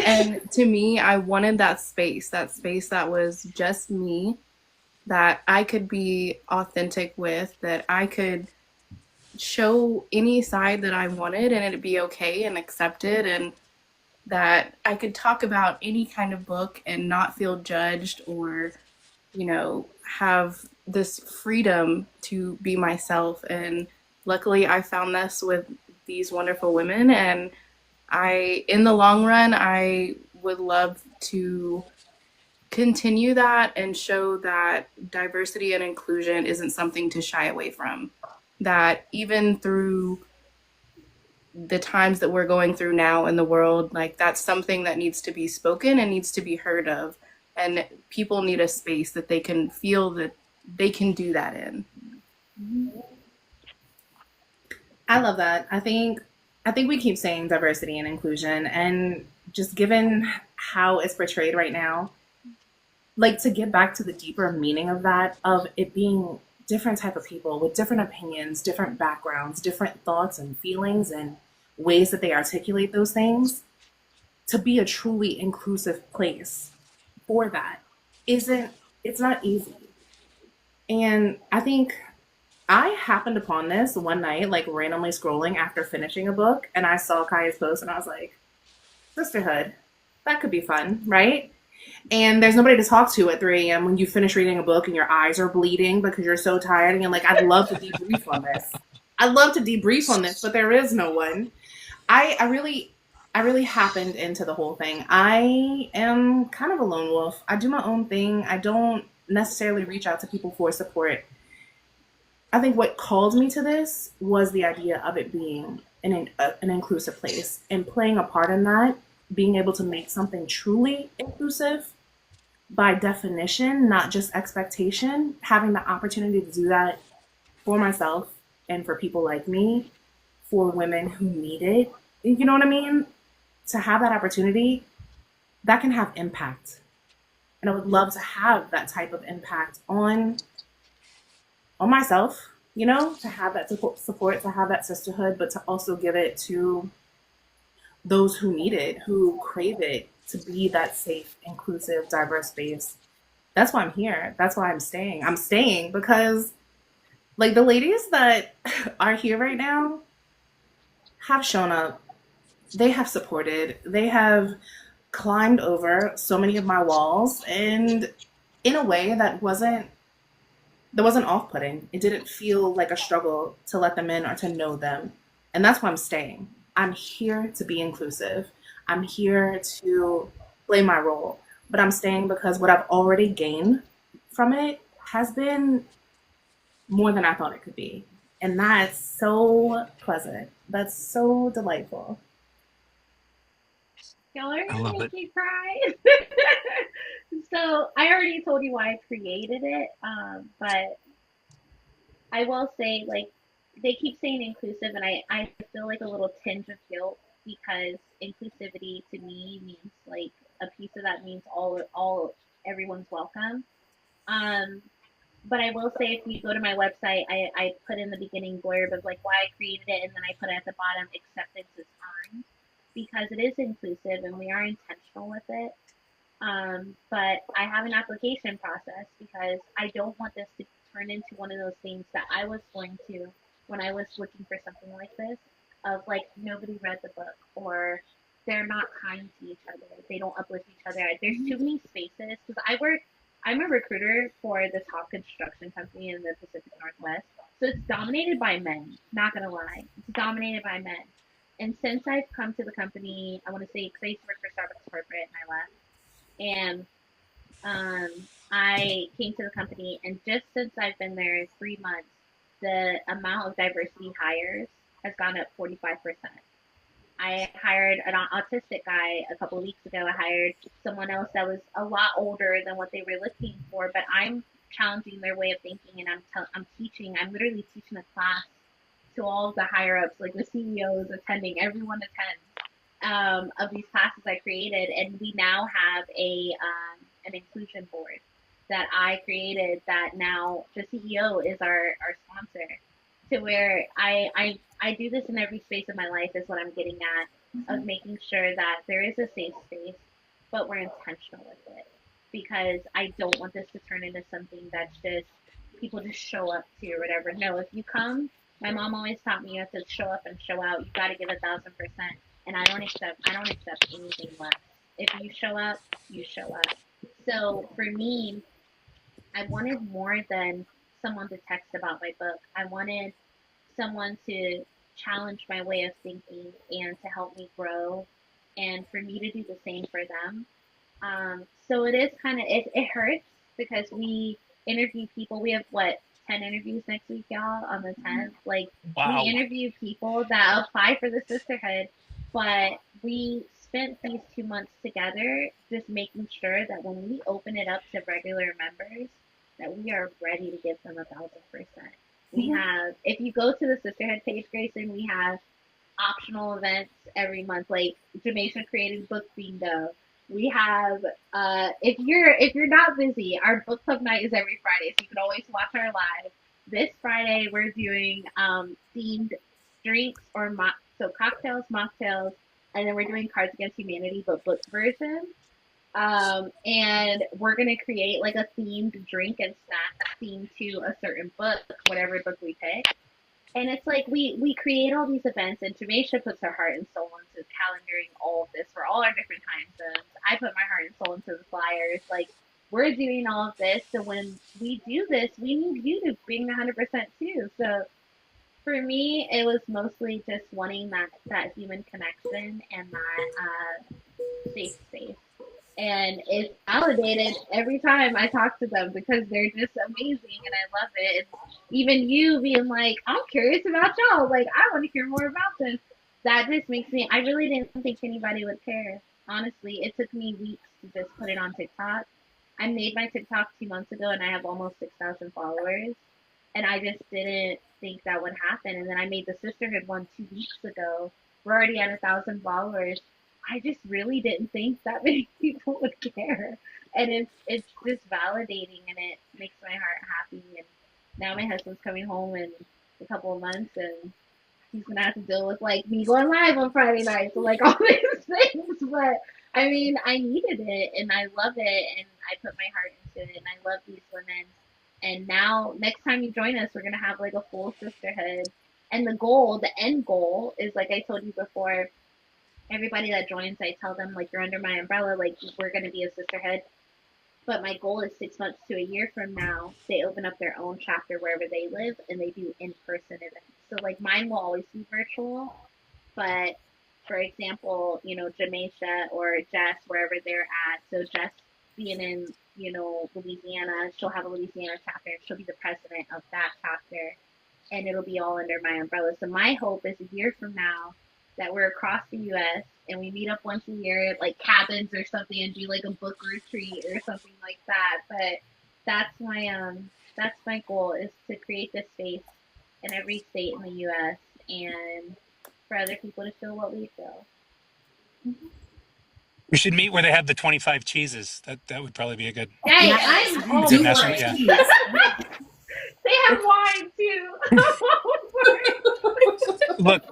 And to me, I wanted that space that was just me, that I could be authentic with, that I could show any side that I wanted and it'd be okay and accepted, and that I could talk about any kind of book and not feel judged, or have this freedom to be myself. And luckily I found this with these wonderful women, and in the long run, I would love to continue that and show that diversity and inclusion isn't something to shy away from. That even through the times that we're going through now in the world, like that's something that needs to be spoken and needs to be heard of. And people need a space that they can feel that they can do that in. I love that. I think we keep saying diversity and inclusion, and just given how it's portrayed right now, like to get back to the deeper meaning of that, of it being different type of people with different opinions, different backgrounds, different thoughts and feelings and ways that they articulate those things, to be a truly inclusive place for that isn't it's not easy. And I think I happened upon this one night, like randomly scrolling after finishing a book, and I saw Kaya's post and I was like, Sisterhood, that could be fun, right? And there's nobody to talk to at 3 a.m. when you finish reading a book and your eyes are bleeding because you're so tired. And you're like, I'd love to debrief on this. I'd love to debrief on this, but there is no one. I really happened into the whole thing. I am kind of a lone wolf. I do my own thing. I don't necessarily reach out to people for support. I think what called me to this was the idea of it being an inclusive place and playing a part in that, being able to make something truly inclusive by definition, not just expectation, having the opportunity to do that for myself and for people like me, for women who need it. You know what I mean? To have that opportunity, that can have impact. And I would love to have that type of impact on myself, to have that support, to have that sisterhood, but to also give it to those who need it, who crave it, to be that safe, inclusive, diverse space. That's why I'm here. That's why I'm staying. I'm staying because, like, the ladies that are here right now have shown up. They have supported. They have climbed over so many of my walls, and in a way that wasn't off-putting. It didn't feel like a struggle to let them in or to know them. And that's why I'm staying. I'm here to be inclusive. I'm here to play my role. But I'm staying because what I've already gained from it has been more than I thought it could be. And that's so pleasant. That's so delightful. Y'all are I gonna love make it. me cry. So I already told you why I created it, but I will say, like, they keep saying inclusive, and I feel like a little tinge of guilt because inclusivity to me means like a piece of that means all everyone's welcome. Um, but I will say, if you go to my website, I put in the beginning blurb of like why I created it, and then I put at the bottom, acceptance is earned. because it is inclusive and we are intentional with it. But I have an application process because I don't want this to turn into one of those things that I was going to when I was looking for something like this, of like nobody read the book, or they're not kind to each other, they don't uplift each other. There's too many spaces because I'm a recruiter for the top construction company in the Pacific Northwest. So it's dominated by men, not gonna lie. It's dominated by men. And since I've come to the company, I want to say, because I used to work for Starbucks corporate and I left, and I came to the company, and just since I've been there 3 months, the amount of diversity hires has gone up 45%. I hired an autistic guy a couple of weeks ago. I hired someone else that was a lot older than what they were looking for, but I'm challenging their way of thinking, and I'm teaching. I'm literally teaching a class to all of the higher ups, like the CEOs attending. Everyone attends of these classes I created, and we now have an inclusion board that I created. That now the CEO is our sponsor, to where I do this in every space of my life, is what I'm getting at, of making sure that there is a safe space, but we're intentional with it, because I don't want this to turn into something that's just people just show up to or whatever. No, if you come, my mom always taught me you have to show up and show out. You got to give 1,000%, and I don't accept anything less. If you show up, you show up. So for me, I wanted more than someone to text about my book. I wanted someone to challenge my way of thinking and to help me grow, and for me to do the same for them. So it is kind of, it hurts because we interview people. We have what, 10 interviews next week, y'all, on the 10th. Like, Wow. we interview people that apply for the Sisterhood, but we spent these 2 months together just making sure that when we open it up to regular members, that we are ready to give them 1,000%. We have, if you go to the Sisterhood page, Grayson, we have optional events every month. Like, Jamaica created book bingo. We have, if you're not busy, our book club night is every Friday, so you can always watch our live. This Friday we're doing themed drinks, or so cocktails, mocktails, and then we're doing Cards Against Humanity, but book version. And we're gonna create like a themed drink and snack themed to a certain book, whatever book we pick. And it's like we create all these events, and Jamaica puts her heart and soul into calendaring all of this for all our different time zones. I put my heart and soul into the flyers. Like, we're doing all of this, so when we do this, we need you to bring 100% too. So for me, it was mostly just wanting that human connection and that safe space. And it's validated every time I talk to them because they're just amazing and I love it. And even you being like, I'm curious about y'all. Like, I want to hear more about this. That just makes me, I really didn't think anybody would care. Honestly, it took me weeks to just put it on TikTok. I made my TikTok 2 months ago and I have almost 6,000 followers. And I just didn't think that would happen. And then I made the Sisterhood one 2 weeks ago. We're already at 1,000 followers. I just really didn't think that many people would care, and it's just validating, and it makes my heart happy. And now my husband's coming home in a couple of months, and he's gonna have to deal with like me going live on Friday nights and like all these things. But I mean, I needed it, and I love it, and I put my heart into it, and I love these women. And now, next time you join us, we're gonna have like a full sisterhood, and the end goal is, like I told you before, everybody that joins, I tell them, like, you're under my umbrella, like, we're going to be a sisterhood. But my goal is 6 months to a year from now, they open up their own chapter wherever they live and they do in-person events. So, like, mine will always be virtual. But, for example, Jamaica or Jess, wherever they're at. So, Jess being in, Louisiana, she'll have a Louisiana chapter. She'll be the president of that chapter. And it'll be all under my umbrella. So, my hope is a year from now, that we're across the U.S. and we meet up once a year at like cabins or something and do like a book retreat or something like that. But that's my goal, is to create this space in every state in the U.S. and for other people to feel what we feel. We should meet where they have the 25 cheeses. That would probably be a good. Hey, I'm all Good for national, it. yeah. They have wine too. Look,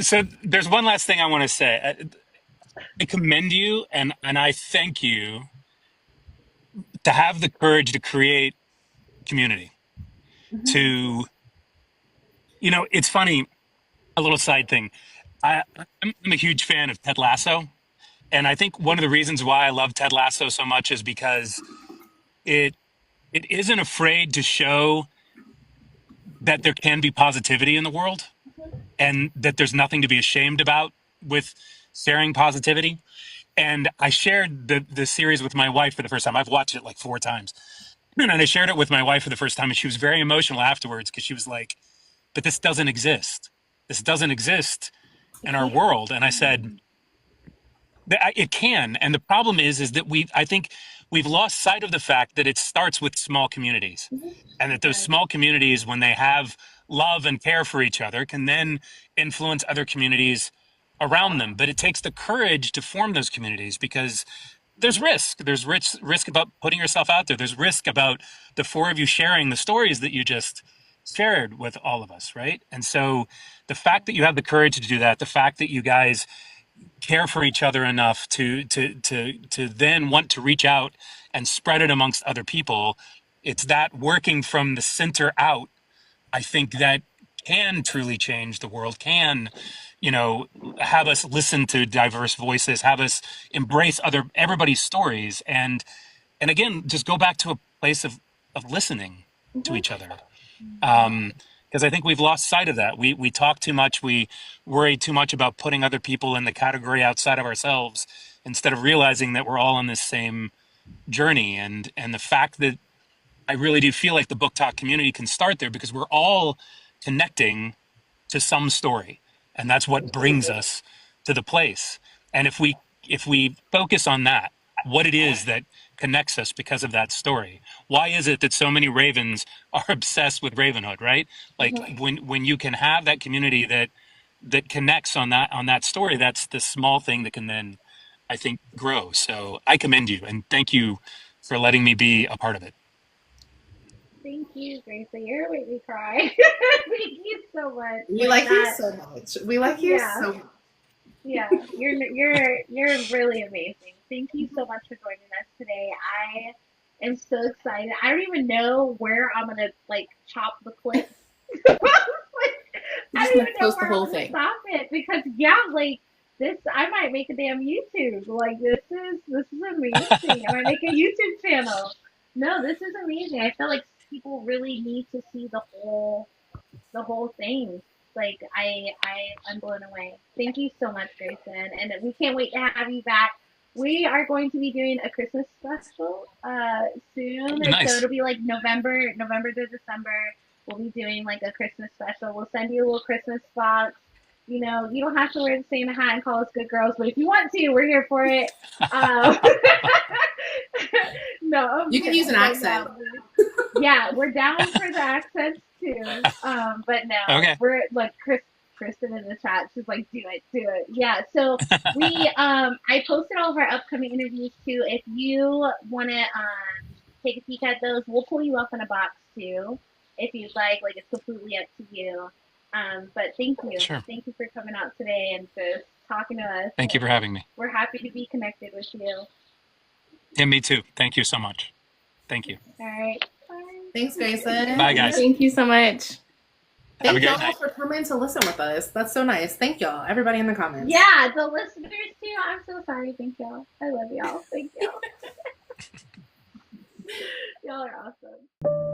So there's one last thing I want to say. I commend you and I thank you to have the courage to create community. To, it's funny, a little side thing. I'm a huge fan of Ted Lasso. And I think one of the reasons why I love Ted Lasso so much is because it it isn't afraid to show that there can be positivity in the world and that there's nothing to be ashamed about with sharing positivity. And I shared the series with my wife for the first time. I've watched it like 4 times. And I shared it with my wife for the first time, and she was very emotional afterwards because she was like, but this doesn't exist. This doesn't exist in our world. And I said, it can. And the problem is that I think we've lost sight of the fact that it starts with small communities, and that those small communities, when they have love and care for each other, can then influence other communities around them. But it takes the courage to form those communities because there's risk. There's risk about putting yourself out there. There's risk about the four of you sharing the stories that you just shared with all of us, right? And so the fact that you have the courage to do that, the fact that you guys care for each other enough to then want to reach out and spread it amongst other people, it's that working from the center out, I think, that can truly change the world, can, you know, have us listen to diverse voices, have us embrace everybody's stories, and again, just go back to a place of listening to each other. Because I think we've lost sight of that. We talk too much. We worry too much about putting other people in the category outside of ourselves instead of realizing that we're all on this same journey. And the fact that I really do feel like the Book Talk community can start there because we're all connecting to some story, and that's what brings us to the place. And if we focus on that, what it is that connects us because of that story. Why is it that so many ravens are obsessed with ravenhood, right? Like when you can have that community that connects on that story, that's the small thing that can then, I think, grow. So I commend you and thank you for letting me be a part of it. Thank you, Grayson. You're making me cry. Thank you so much. We like you so much. We like you Yeah. so much. Yeah, you're really amazing. Thank you so much for joining us today. I am so excited. I don't even know where I'm gonna like chop the clip. Like, We're I just don't gonna even know post the where I'm whole gonna thing. stop it because yeah, like this, I might make a damn YouTube. Like this is amazing. I might make a YouTube channel. No, this is amazing. I feel like people really need to see the whole thing. Like I'm blown away. Thank you so much, Grayson, and we can't wait to have you back. We are going to be doing a Christmas special soon, so Nice. it'll be like November to December. We'll be doing like a Christmas special. We'll send you a little Christmas box. You know, you don't have to wear the Santa hat and call us good girls, but if you want to, we're here for it. Um, no, I'm You can kidding. use an But accent. yeah, we're down for the accents too. But no, Okay. we're like Kristen in the chat. She's like, do it. Yeah. So I posted all of our upcoming interviews too. If you want to take a peek at those, we'll pull you up in a box too, if you'd like. Like it's completely up to you. But Sure. thank you for coming out today and just talking to us. Thank you for having me. We're happy to be connected with you. Yeah, me too. Thank you so much. Thank you. All right. Bye. Thanks, Grayson. Bye, guys. Thank you so much. Have a Thank great y'all night. for coming to listen with us. That's so nice. Thank y'all, everybody in the comments. Yeah, the listeners too. I'm so sorry. Thank y'all. I love y'all. Thank y'all. Y'all are awesome.